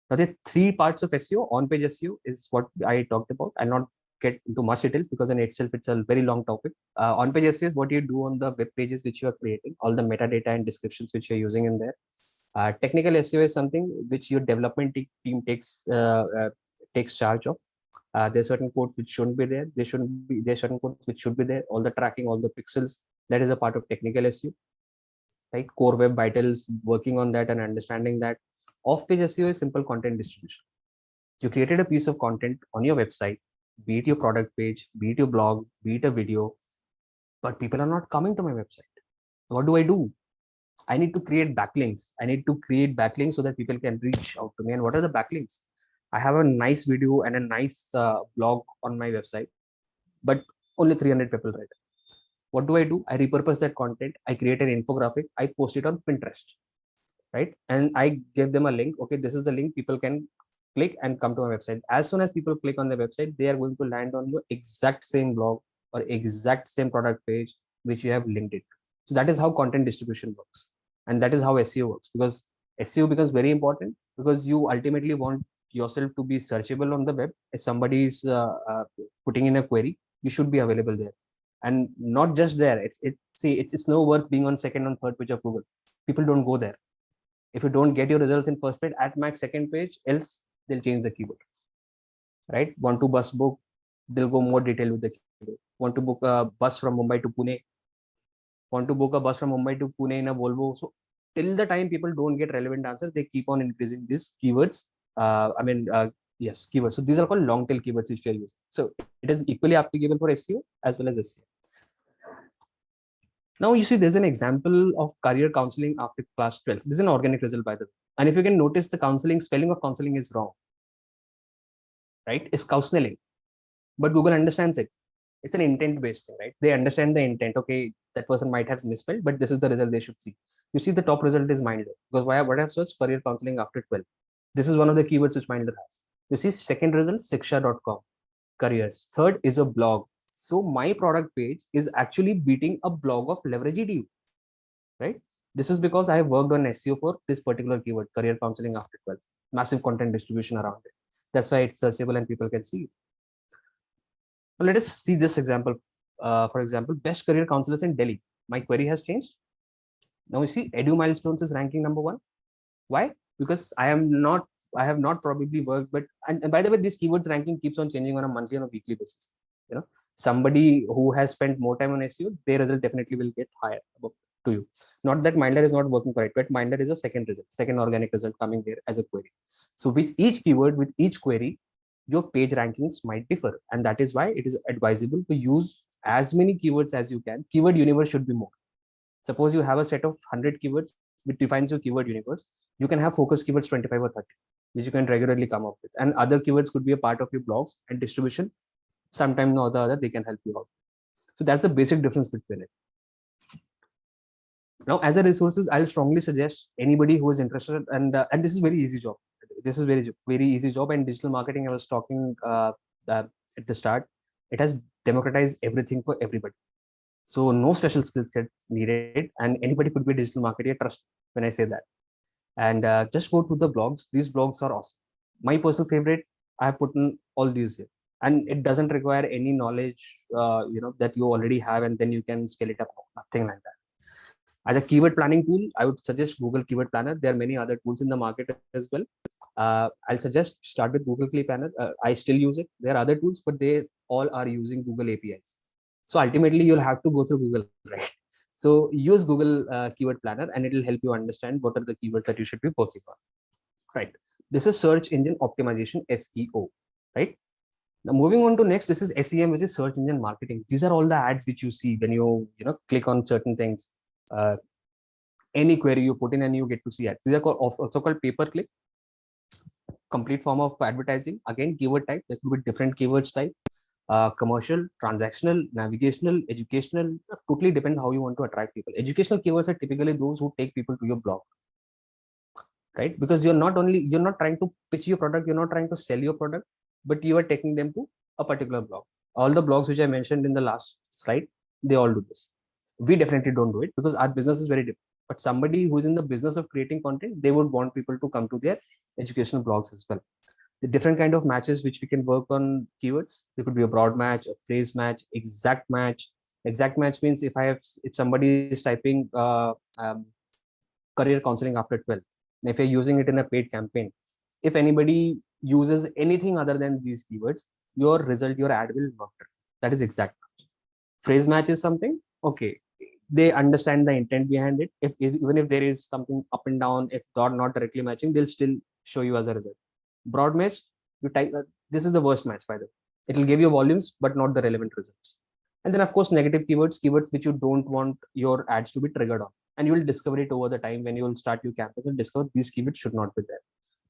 Now, the 3 parts of SEO, on-page SEO is what I talked about. I'll not get into much details because in itself, it's a very long topic. On-page SEO is what you do on the web pages which you are creating, all the metadata and descriptions which you're using in there. Technical SEO is something which your development team takes charge of. There's certain codes which shouldn't be there. There's certain codes which should be there. All the tracking, all the pixels, that is a part of technical SEO, right? Core web vitals, working on that and understanding that. Off-page SEO is simple content distribution. You created a piece of content on your website, be it your product page, be it your blog, be it a video, but people are not coming to my website. What do? I need to create backlinks. I need to create backlinks so that people can reach out to me. And what are the backlinks? I have a nice video and a nice blog on my website, but only 300 people read it. What do? I repurpose that content. I create an infographic. I post it on Pinterest, right? And I give them a link. Okay, this is the link. People can click and come to my website. As soon as people click on the website, they are going to land on your exact same blog or exact same product page which you have linked it. So that is how content distribution works. And that is how SEO works, because SEO becomes very important because you ultimately want yourself to be searchable on the web. If somebody is putting in a query, you should be available there. And not just there. It's no worth being on second and third page of Google. People don't go there. If you don't get your results in first page, at max second page, else they'll change the keyword. Right? Want to bus book, they'll go more detail with the keyword. Want to book a bus from Mumbai to Pune, want to book a bus from Mumbai to Pune in a Volvo. So till the time people don't get relevant answers, they keep on increasing these keywords. Yes, keywords. So these are called long tail keywords which we are using. So it is equally applicable for SEO as well as SEO. Now you see there's an example of career counseling after class 12. This is an organic result, by the way. And if you can notice, the counseling spelling of counseling is wrong. Right? It's counseling. But Google understands it. It's an intent-based thing, right? They understand the intent. Okay, that person might have misspelled, but this is the result they should see. You see, the top result is Mindler, because what I've searched career counseling after 12. This is one of the keywords which Mindler has. You see, second result, Siksha.com, careers. Third is a blog. So my product page is actually beating a blog of Leverage EDU, right? This is because I have worked on SEO for this particular keyword, career counseling after 12. Massive content distribution around it. That's why it's searchable and people can see it. Now let us see this example. For example, best career counselors in Delhi. My query has changed. Now you see, Edu Milestones is ranking number 1. Why? Because I have not probably worked, but and by the way, this keywords ranking keeps on changing on a monthly and a weekly basis. You know, somebody who has spent more time on SEO, their result definitely will get higher to you. Not that Mindler is not working for it, but Mindler is a second result, second organic result coming there as a query. So with each keyword, with each query, your page rankings might differ, and that is why it is advisable to use as many keywords as you can. Keyword universe should be more. Suppose you have a set of 100 keywords which defines your keyword universe. You can have focus keywords 25 or 30, which you can regularly come up with, and other keywords could be a part of your blogs and distribution. Sometime or the other, they can help you out. So that's the basic difference between it. Now, as a resources, I'll strongly suggest anybody who is interested, and this is very easy job. This is very easy job. And digital marketing, I was talking at the start, it has democratized everything for everybody. So no special skills get needed, and anybody could be a digital marketer. Trust when I say that. And just go to the blogs. These blogs are awesome. My personal favorite, I have put in all these here, and it doesn't require any knowledge, that you already have, and then you can scale it up. Nothing like that. As a keyword planning tool, I would suggest Google Keyword Planner. There are many other tools in the market as well. I'll suggest start with Google Keyword Planner. I still use it. There are other tools, but they all are using Google APIs. So ultimately, you'll have to go through Google, right? So use Google Keyword Planner, and it will help you understand what are the keywords that you should be working on, right? This is search engine optimization, SEO, right? Now moving on to next, this is SEM, which is search engine marketing. These are all the ads which you see when you click on certain things. Any query you put in and you get to see ads. These are also called pay-per-click, complete form of advertising. Again, keyword type, there could be different keywords type, commercial, transactional, navigational, educational. Totally depends how you want to attract people. Educational keywords are typically those who take people to your blog, right? Because you're not trying to pitch your product, you're not trying to sell your product, but you are taking them to a particular blog. All the blogs which I mentioned in the last slide, they all do this. We definitely don't do it because our business is very different. But somebody who's in the business of creating content, they would want people to come to their educational blogs as well. The different kind of matches which we can work on keywords. There could be a broad match, a phrase match, exact match. Exact match means if somebody is typing career counseling after 12, and if you're using it in a paid campaign, if anybody uses anything other than these keywords, your result, your ad will not trend. That is exact match. Phrase match is something, okay, they understand the intent behind it. Even if there is something up and down, if not directly matching, they'll still show you as a result. Broad match, you type, this is the worst match, by the way. It will give you volumes, but not the relevant results. And then of course, negative keywords which you don't want your ads to be triggered on. And you will discover it over the time when you will start your campaign and discover these keywords should not be there.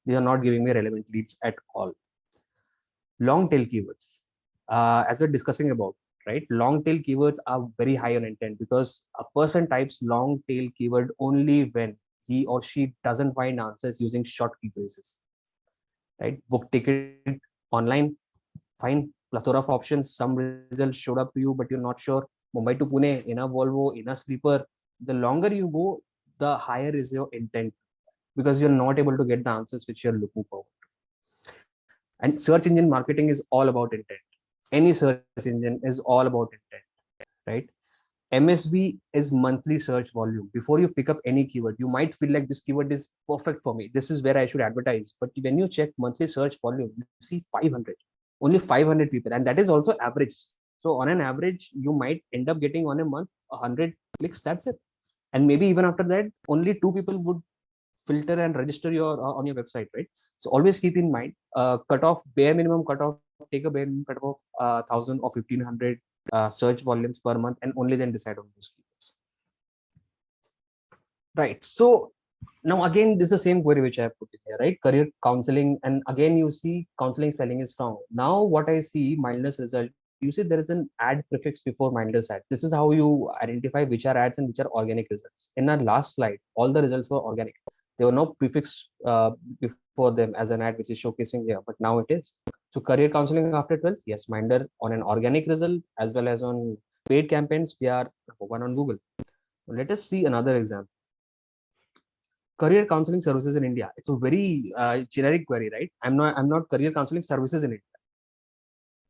They are not giving me relevant leads at all. Long tail keywords, as we're discussing about, right? Long tail keywords are very high on intent because a person types long tail keyword only when he or she doesn't find answers using short key phrases, right? Book ticket online, fine, plethora of options. Some results showed up to you, but you're not sure. Mumbai to Pune, in a Volvo, in a sleeper. The longer you go, the higher is your intent because you're not able to get the answers which you're looking for. And search engine marketing is all about intent. Any search engine is all about intent, right? MSV is monthly search volume. Before you pick up any keyword, you might feel like this keyword is perfect for me. This is where I should advertise. But when you check monthly search volume, you see 500, only 500 people. And that is also average. So on an average, you might end up getting on a month 100 clicks. That's it. And maybe even after that, only 2 people would filter and register your on your website, right? So always keep in mind, cutoff, bare minimum cutoff, take a bare minimum cutoff of 1,000 or 1,500 search volumes per month, and only then decide on those keywords. Right. So now again, this is the same query which I have put in here, right? Career counseling, and again you see counseling spelling is strong. Now what I see, Mindler's result, you see there is an ad prefix before Mindler's ad. This is how you identify which are ads and which are organic results. In our last slide, all the results were organic. There were no prefix before them as an ad, which is showcasing here, but now it is. So career counseling after 12, yes, Mindler on an organic result as well as on paid campaigns, we are one on Google. Let us see another example. Career counseling services in India. It's a very generic query, right? I'm not career counseling services in India.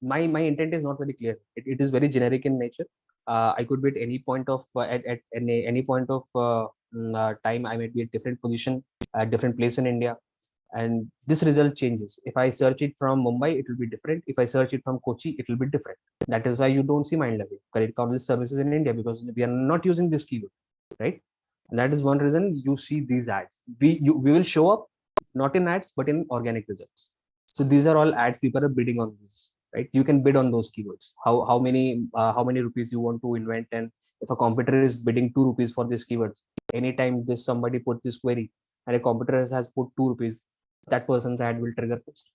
My intent is not very clear. It is very generic in nature. I could be at any point of at any point of time. I might be at different position, at different place in India, and this result changes. If I search it from Mumbai, it will be different. If I search it from Kochi, it will be different. That is why you don't see Mindler career counseling services in India, because we are not using this keyword, right? And that is one reason you see these ads. We will show up not in ads but in organic results. So these are all ads. People are bidding on these, right? You can bid on those keywords. How many rupees you want to invent, and if a competitor is bidding 2 rupees for these keywords, anytime this somebody put this query and a competitor has put 2 rupees, that person's ad will trigger first.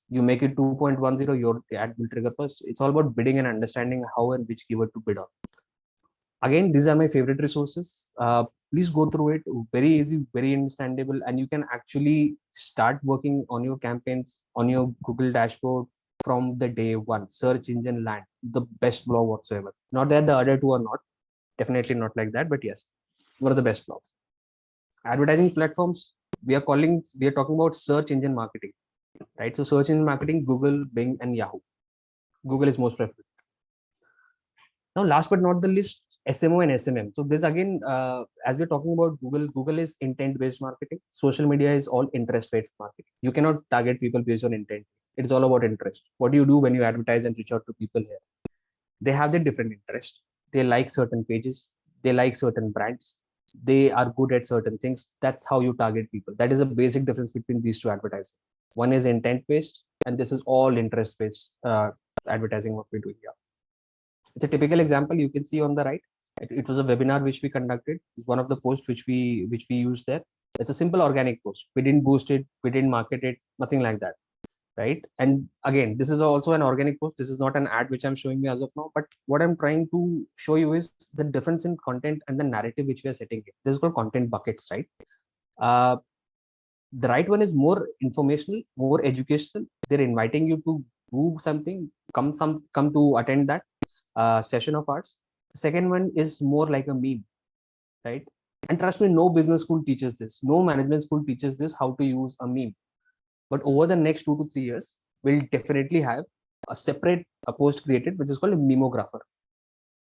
You make it 2.10, your ad will trigger first. It's all about bidding and understanding how and which keyword to bid on. Again, these are my favorite resources. Please go through it. Very easy, very understandable, and you can actually start working on your campaigns on your Google dashboard from the day one. Search engine land, the best blog whatsoever. Not that the other two are not, definitely not like that, but yes, one of the best blogs. Advertising platforms, we are talking about search engine marketing, right? So search engine marketing, Google, Bing, and Yahoo. Google is most preferred. Now, last but not the least, SMO and SMM. So this again, as we're talking about Google is intent-based marketing. Social media is all interest-based marketing. You cannot target people based on intent. It's all about interest. What do you do when you advertise and reach out to people here? They have their different interests. They like certain pages. They like certain brands. They are good at certain things. That's how you target people. That is a basic difference between these two advertising. One is intent-based, and this is all interest-based advertising, what we do here. It's a typical example you can see on the right. It was a webinar which we conducted. It's one of the posts which we used there. It's a simple organic post. We didn't boost it, we didn't market it, nothing like that, right? And again, this is also an organic post. This is not an ad which I'm showing you as of now, but what I'm trying to show you is the difference in content and the narrative which we are setting here. This is called content buckets, right? The right one is more informational, more educational. They're inviting you to do something, come to attend that session of ours. The second one is more like a meme, right? And trust me, no business school teaches this, no management school teaches this, how to use a meme. But over the next 2 to 3 years, we'll definitely have a separate post created, which is called a memographer,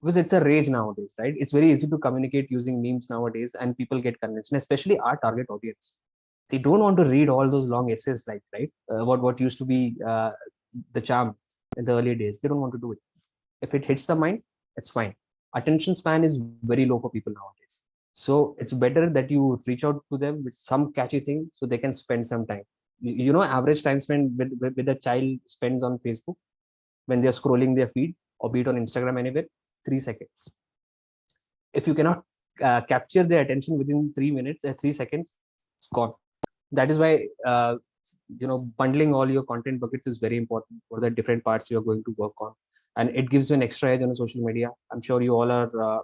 because it's a rage nowadays, right? It's very easy to communicate using memes nowadays, and people get convinced, and especially our target audience. They don't want to read all those long essays, like, right? What used to be the charm in the early days. They don't want to do it. If it hits the mind, it's fine. Attention span is very low for people nowadays. So it's better that you reach out to them with some catchy thing so they can spend some time. You know, average time spent with a child spends on Facebook when they're scrolling their feed, or be it on Instagram, anywhere, 3 seconds. If you cannot capture their attention within 3 minutes, 3 seconds, it's gone. That is why, bundling all your content buckets is very important for the different parts you're going to work on. And it gives you an extra edge on social media. I'm sure you all are,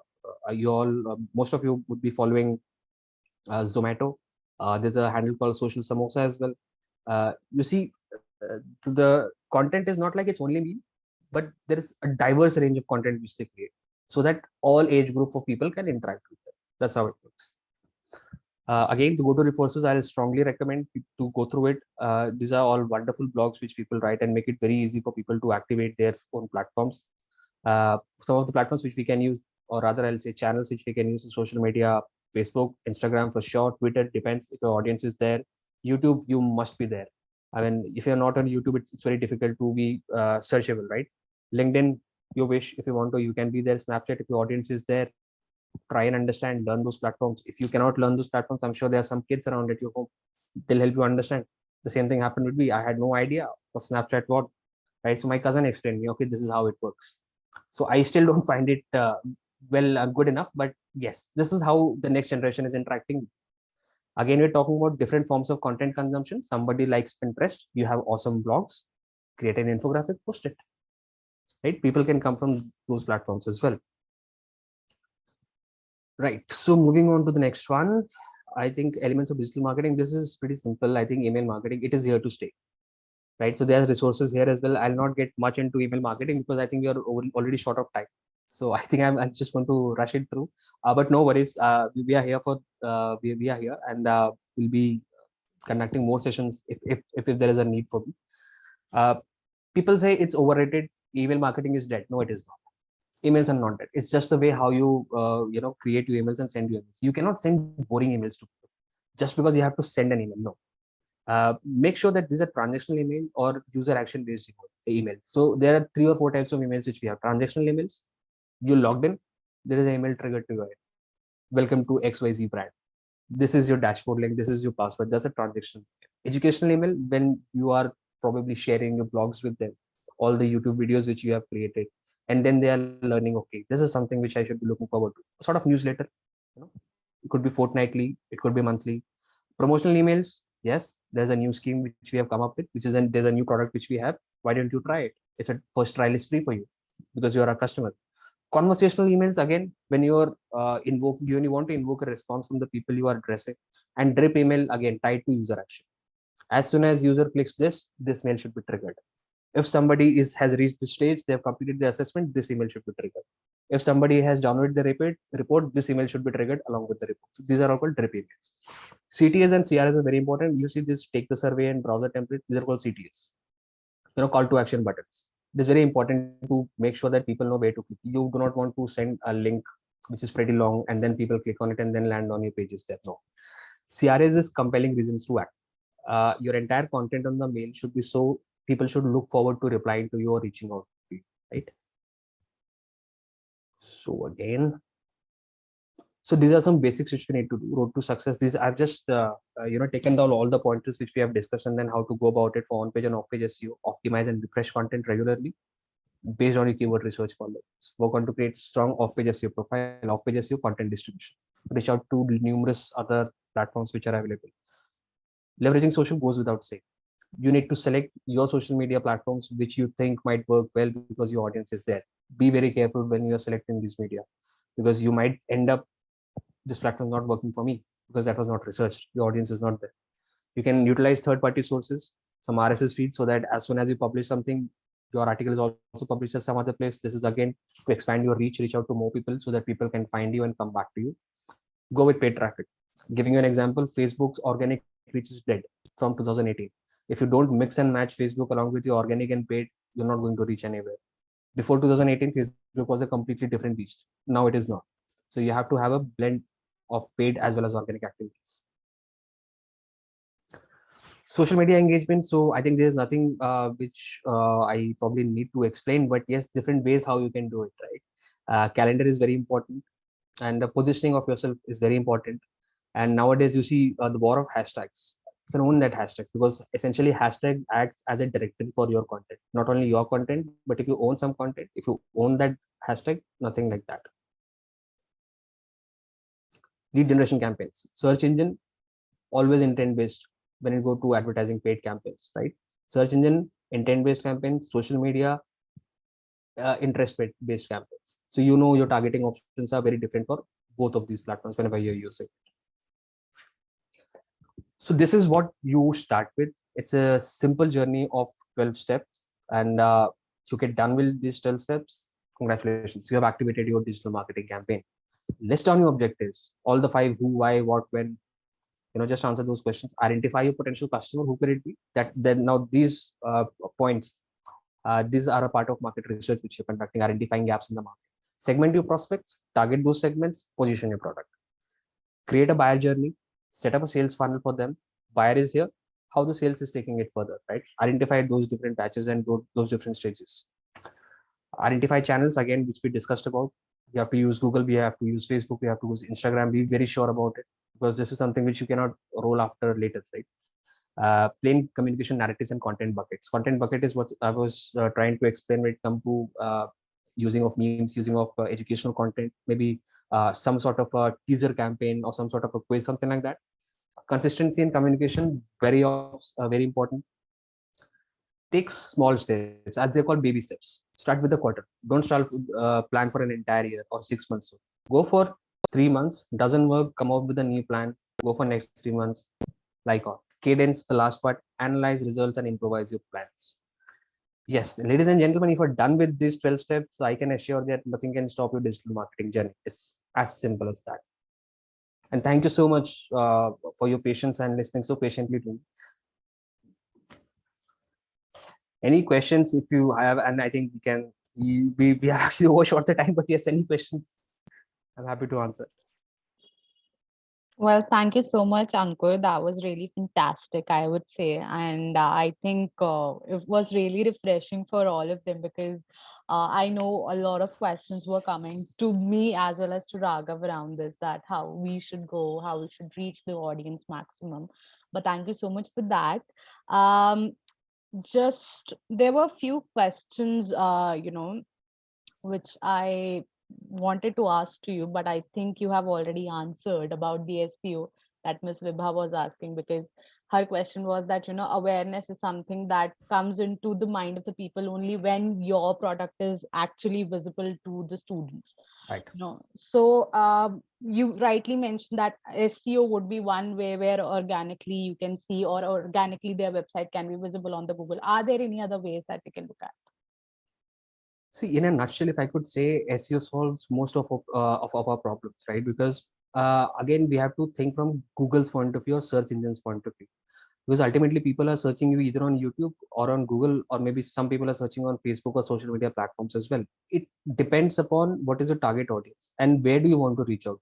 most of you would be following Zomato. There's a handle called Social Samosa as well. You see, the content is not like it's only me, but there is a diverse range of content which they create, so that all age group of people can interact with them. That's how it works. Again, the go-to resources, I'll strongly recommend to go through it. These are all wonderful blogs which people write and make it very easy for people to activate their own platforms. Some of the platforms which we can use or rather I'll say channels which we can use in social media: Facebook, Instagram for sure, Twitter, depends if your audience is there. YouTube, you must be there. I mean, if you're not on YouTube, it's very difficult to be searchable, right? LinkedIn, you wish, if you want to, you can be there. Snapchat, if your audience is there, try and understand, learn those platforms. If you cannot learn those platforms, I'm sure there are some kids around at your home. They'll help you understand. The same thing happened with me. I had no idea what Snapchat was, right? So my cousin explained me, okay, this is how it works. So I still don't find it good enough, but yes, this is how the next generation is interacting. Again, we're talking about different forms of content consumption. Somebody likes Pinterest, you have awesome blogs, create an infographic, post it, right? People can come from those platforms as well. Right. So moving on to the next one, I think elements of digital marketing. This is pretty simple. I think email marketing, it is here to stay, right? So there's resources here as well. I'll not get much into email marketing because I think we are already short of time. So I think I'm just going to rush it through. But no worries. We are here for we are here, and we'll be conducting more sessions if there is a need for me. People say it's overrated. Email marketing is dead. No, it is not. Emails are not dead. It's just the way how you create your emails and send your emails. You cannot send boring emails to people just because you have to send an email. No. Make sure that these are transactional email or user action based email. So there are 3 or 4 types of emails which we have. Transactional emails, you logged in, there is an email triggered to your end. Welcome to XYZ brand. This is your dashboard link, this is your password. That's a transactional. Educational email, when you are probably sharing your blogs with them, all the YouTube videos which you have created, and then they are learning, okay, this is something which I should be looking forward to. A sort of newsletter, it could be fortnightly, it could be monthly. Promotional emails, yes, there's a new scheme which we have come up with, which is there's a new product which we have. Why don't you try it? It's a first trial is free for you because you are a customer. Conversational emails, again, when you're when you want to invoke a response from the people you are addressing. And drip email, again, tied to user action. As soon as user clicks this mail should be triggered. If somebody has reached the stage, they have completed the assessment, this email should be triggered. If somebody has downloaded the report, this email should be triggered along with the report. So these are all called drip emails. CTAs and CRs are very important. You see this, take the survey and browser template. These are called CTAs. Call to action buttons. It is very important to make sure that people know where to click. You do not want to send a link which is pretty long and then people click on it and then land on your pages there. No. CRAs is compelling reasons to act. Your entire content on the mail should be so people should look forward to replying to you or reaching out to you, right? So again, so these are some basics which we need to do. Road to success. These I've just taken down all the pointers which we have discussed and then how to go about it for on-page and off-page SEO. Optimize and refresh content regularly based on your keyword research follows. Work on to create strong off-page SEO profile, off-page SEO content distribution. Reach out to numerous other platforms which are available. Leveraging social goes without saying. You need to select your social media platforms which you think might work well because your audience is there. Be very careful when you're selecting these media because you might end up this platform not working for me because that was not researched. Your audience is not there. You can utilize third-party sources, some RSS feeds, so that as soon as you publish something, your article is also published at some other place. This is again to expand your reach, reach out to more people so that people can find you and come back to you. Go with paid traffic. Giving you an example, Facebook's organic reach is dead from 2018. If you don't mix and match Facebook along with your organic and paid, you're not going to reach anywhere. Before 2018, Facebook was a completely different beast. Now it is not. So you have to have a blend of paid as well as organic activities. Social media engagement. So I think there's nothing which I probably need to explain, but yes, different ways how you can do it, right? Calendar is very important and the positioning of yourself is very important. And nowadays you see the war of hashtags. You can own that hashtag because essentially hashtag acts as a directory for your content, not only your content, but if you own some content, if you own that hashtag, nothing like that. Lead generation campaigns, search engine, always intent based when you go to advertising paid campaigns, right? Search engine, intent based campaigns, social media, interest based campaigns. So your targeting options are very different for both of these platforms whenever you're using. So this is what you start with. It's a simple journey of 12 steps, and to get done with these 12 steps, congratulations, you have activated your digital marketing campaign. List down your objectives, all the 5: who, why, what, when. Just answer those questions. Identify your potential customer. Who could it be? Then now these points, these are a part of market research which you're conducting, identifying gaps in the market. Segment your prospects, target those segments, position your product. Create a buyer journey, set up a sales funnel for them. Buyer is here, how the sales is taking it further, right? Identify those different batches and those different stages. Identify channels, again, which we discussed about. We have to use Google, we have to use Facebook, we have to use Instagram. Be very sure about it, because this is something which you cannot roll after later, right? Plain communication narratives and content buckets. Content bucket is what I was trying to explain when it comes to using of memes, using of educational content, maybe some sort of a teaser campaign or some sort of a quiz, something like that. Consistency in communication, very important. Take small steps, as they're called baby steps. Start with the quarter. Don't start plan for an entire year or 6 months. Go for 3 months. Doesn't work, come up with a new plan. Go for next 3 months. Like on cadence, the last part. Analyze results and improvise your plans. Yes, ladies and gentlemen, if you're done with these 12 steps, I can assure that nothing can stop your digital marketing journey. It's as simple as that. And thank you so much for your patience and listening so patiently to me. Any questions if you have, and I think we have actually overshot the time, but yes, any questions, I'm happy to answer. Well, thank you so much, Ankur. That was really fantastic, I would say. And I think it was really refreshing for all of them, because I know a lot of questions were coming to me as well as to Raghav around this, that how we should go, how we should reach the audience maximum. But thank you so much for that. Just there were a few questions, which I wanted to ask to you, but I think you have already answered about the SEO that Ms. Vibha was asking, because her question was that, awareness is something that comes into the mind of the people only when your product is actually visible to the students. Right. So you rightly mentioned that SEO would be one way where organically you can see, or organically their website can be visible on the Google. Are there any other ways that we can look at? See, in a nutshell, if I could say, SEO solves most of our problems, right? Because again, we have to think from Google's point of view or search engine's point of view. Because ultimately, people are searching you either on YouTube or on Google, or maybe some people are searching on Facebook or social media platforms as well. It depends upon what is your target audience and where do you want to reach out.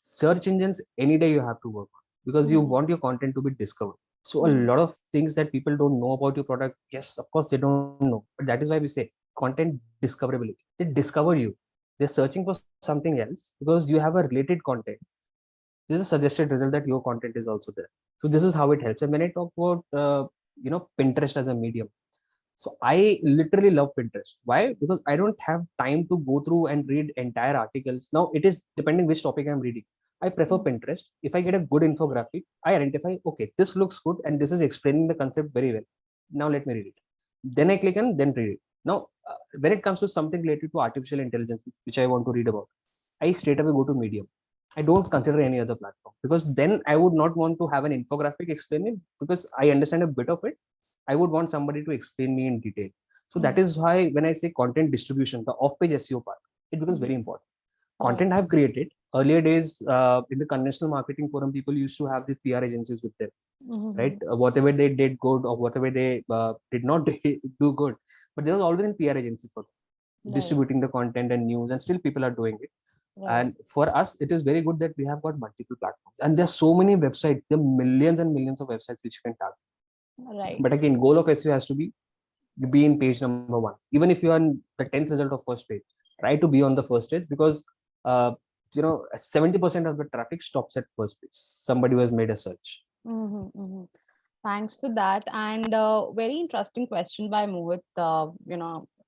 Search engines, any day you have to work on, because you want your content to be discovered. So a lot of things that people don't know about your product, yes, of course they don't know, but that is why we say content discoverability. They discover you. They're searching for something else because you have a related content. This is a suggested result that your content is also there. So this is how it helps. And when I talk about Pinterest as a medium, so I literally love Pinterest. Why? Because I don't have time to go through and read entire articles. Now it is depending which topic I'm reading. I prefer Pinterest. If I get a good infographic, I identify, okay, this looks good and this is explaining the concept very well. Now let me read it. Then I click and then read it. Now, when it comes to something related to artificial intelligence, which I want to read about, I straight away go to Medium. I don't consider any other platform, because then I would not want to have an infographic explaining, because I understand a bit of it. I would want somebody to explain me in detail. So that is why when I say content distribution, the off-page SEO part, it becomes very important. Content I've created earlier days in the conventional marketing forum, people used to have these PR agencies with them, right? Whatever they did good or whatever they did not do good, but there was always a PR agency for distributing the content and news, and still people are doing it. And for us, it is very good that we have got multiple platforms, and there's so many websites. There are millions and millions of websites which you can target. Right. But again, goal of SEO has to be in page number 1. Even if you are on the 10th result of first page, try to be on the first page, because 70% of the traffic stops at first page. Somebody who has made a search. Thanks for that. And very interesting question by Mohit.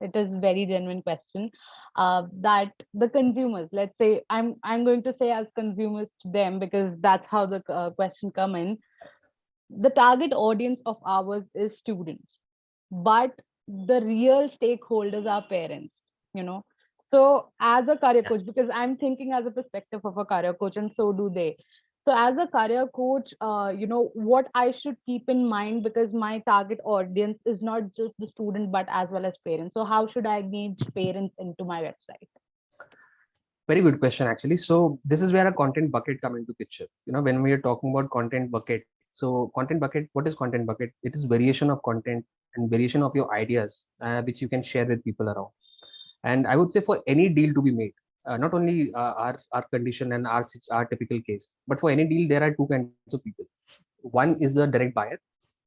It is very genuine question. That the consumers, let's say, I'm going to say as consumers to them, because that's how the question come in. The target audience of ours is students, but the real stakeholders are parents. So as a career coach, because I'm thinking as a perspective of a career coach, and so do they. So as a career coach, what I should keep in mind, because my target audience is not just the student, but as well as parents. So how should I engage parents into my website? Very good question, actually. So this is where a content bucket come into picture. When we are talking about content bucket, so content bucket, what is content bucket? It is variation of content and variation of your ideas, which you can share with people around. And I would say for any deal to be made, not only our condition and our typical case, but for any deal, there are two kinds of people. One is the direct buyer.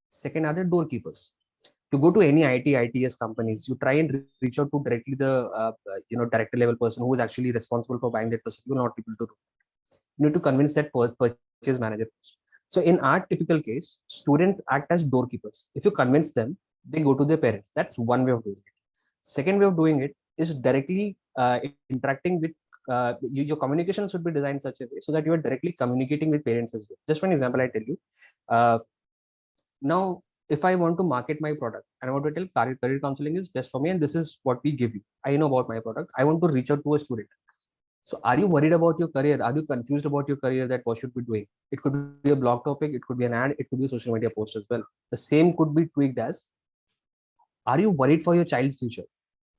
Second are the doorkeepers. To go to any ITS companies, you try and reach out to directly the director level person who is actually responsible for buying that person. You will not be able to do. You need to convince that purchase manager first. So in our typical case, students act as doorkeepers. If you convince them, they go to their parents. That's one way of doing it. Second way of doing it is directly interacting with your communication should be designed such a way so that you are directly communicating with parents as well. Just one example I tell you. Uh, Now, if I want to market my product and I want to tell career counseling is best for me and this is what we give you, I know about my product, I want to reach out to a student. So are you worried about your career? Are you confused about your career, that what should be doing? It could be a blog topic, it could be an ad, it could be a social media post as well. The same could be tweaked as, are you worried for your child's future?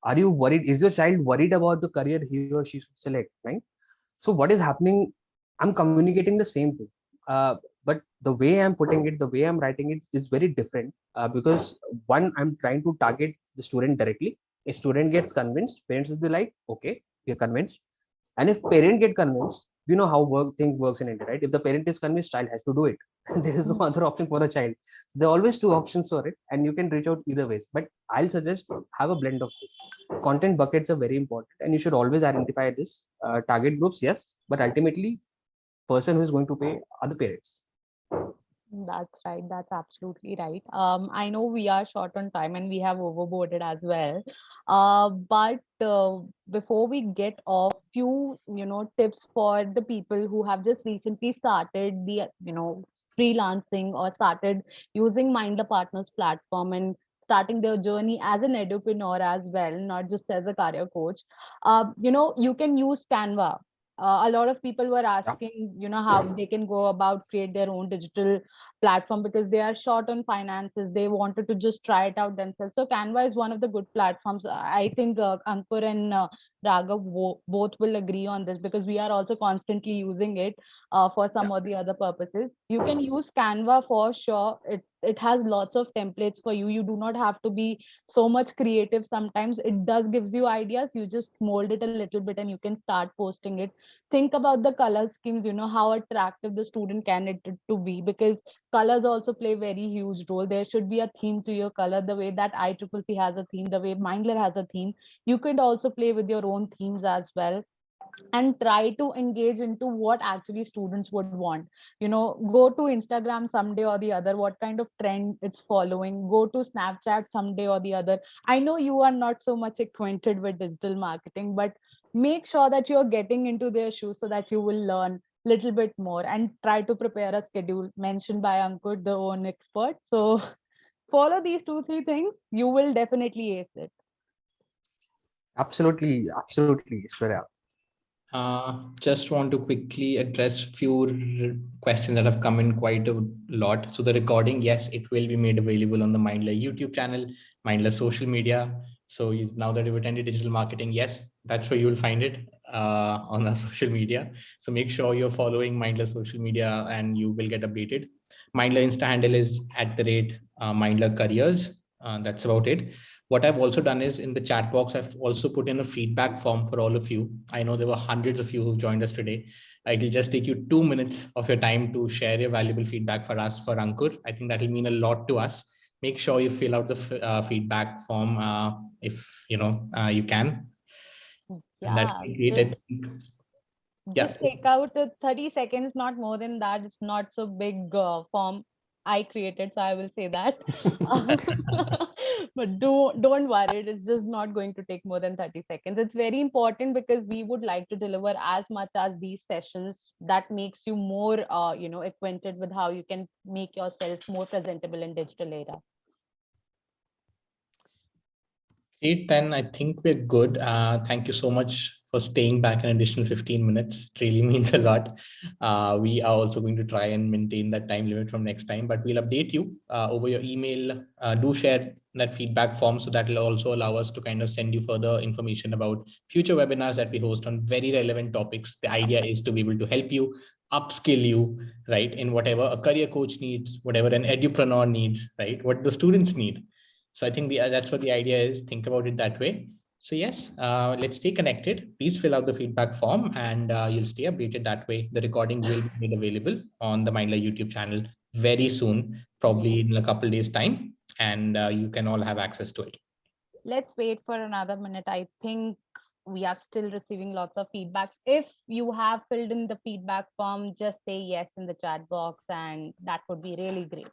Are you worried? Is your child worried about the career he or she should select, right? So what is happening? I'm communicating the same thing. But the way I'm putting it, the way I'm writing it is very different because one, I'm trying to target the student directly. If student gets convinced, parents will be like, okay, we're convinced. And if parent get convinced, you know how thing works in India, right? If the parent is convinced, child has to do it. There is no other option for the child. So there are always two options for it, and you can reach out either ways. But I'll suggest have a blend of both. Content buckets are very important, and you should always identify this target groups, yes, but ultimately, person who is going to pay are the parents. That's right. That's absolutely right. I know we are short on time and we have overboarded as well. But before we get off, few tips for the people who have just recently started the freelancing or started using Mindler Partners platform and starting their journey as an edupreneur as well, not just as a career coach. You can use Canva. A lot of people were asking, how they can go about create their own digital platform because they are short on finances. They wanted to just try it out themselves. So Canva is one of the good platforms. I think Ankur and Raghav both will agree on this because we are also constantly using it for some or the other purposes. You can use Canva for sure. It has lots of templates for you. You do not have to be so much creative. Sometimes it does gives you ideas. You just mold it a little bit and you can start posting it. Think about the color schemes, how attractive the student candidate to be, because colors also play very huge role. There should be a theme to your color, the way that ICCC has a theme, the way Mindler has a theme. You could also play with your own themes as well and try to engage into what actually students would want. Go to Instagram someday or the other, what kind of trend it's following. Go to Snapchat someday or the other. I know you are not so much acquainted with digital marketing, but make sure that you're getting into their shoes so that you will learn little bit more and try to prepare a schedule mentioned by Ankur, the own expert. So follow these 2-3 things, you will definitely ace it. Absolutely, absolutely, Aishwarya. Just want to quickly address few questions that have come in quite a lot. So the recording, yes, it will be made available on the Mindler YouTube channel, Mindler social media. So now that you've attended digital marketing, yes, that's where you will find it on our social media. So make sure you're following Mindler social media and you will get updated. Mindler Insta handle is @Mindler Careers. That's about it. What I've also done is in the chat box, I've also put in a feedback form for all of you. I know there were hundreds of you who joined us today. It'll just take you 2 minutes of your time to share your valuable feedback for us, for Ankur. I think that will mean a lot to us. Make sure you fill out the feedback form if you can. Yeah, And that will be great. Just take out 30 seconds, not more than that. It's not so big form I created, so I will say that. But don't worry, it's just not going to take more than 30 seconds. It's very important because we would like to deliver as much as these sessions that makes you more acquainted with how you can make yourself more presentable in digital era. Great, then I think we're good. Thank you so much for staying back an additional 15 minutes. It really means a lot. We are also going to try and maintain that time limit from next time, but we'll update you over your email. Do share that feedback form so that will also allow us to kind of send you further information about future webinars that we host on very relevant topics. The idea is to be able to help you, upskill you, right, in whatever a career coach needs, whatever an edupreneur needs, right, what the students need. So I think that's what the idea is. Think about it that way. So yes, let's stay connected. Please fill out the feedback form and you'll stay updated that way. The recording will be made available on the Mindler YouTube channel very soon, probably in a couple days time, and you can all have access to it. Let's wait for another minute. I think we are still receiving lots of feedbacks. If you have filled in the feedback form, just say yes in the chat box, and that would be really great.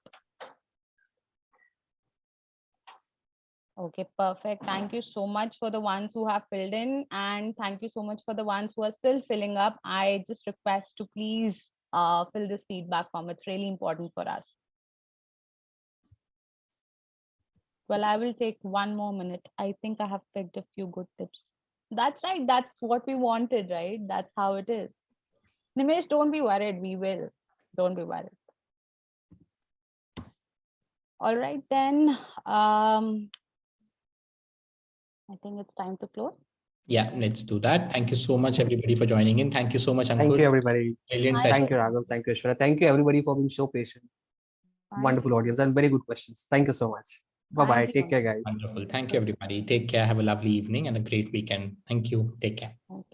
Okay, perfect. Thank you so much for the ones who have filled in, and thank you so much for the ones who are still filling up. I just request to please fill this feedback form. It's really important for us. Well, I will take one more minute. I think I have picked a few good tips. That's right. That's what we wanted, right? That's how it is. Nimesh, don't be worried. We will. Don't be worried. All right, then. I think it's time to close. Yeah, let's do that. Thank you so much, everybody, for joining in. Thank you so much, Ankur. Thank you, everybody. Brilliant Bye. session. Thank you, Raghav. Thank you, Aishwarya. Thank you, everybody, for being so patient. Bye. Wonderful audience and very good questions. Thank you so much. Bye-bye. Thank you. Take care, guys. Wonderful. Thank you, everybody. Take care. Have a lovely evening and a great weekend. Thank you. Take care. Thank you.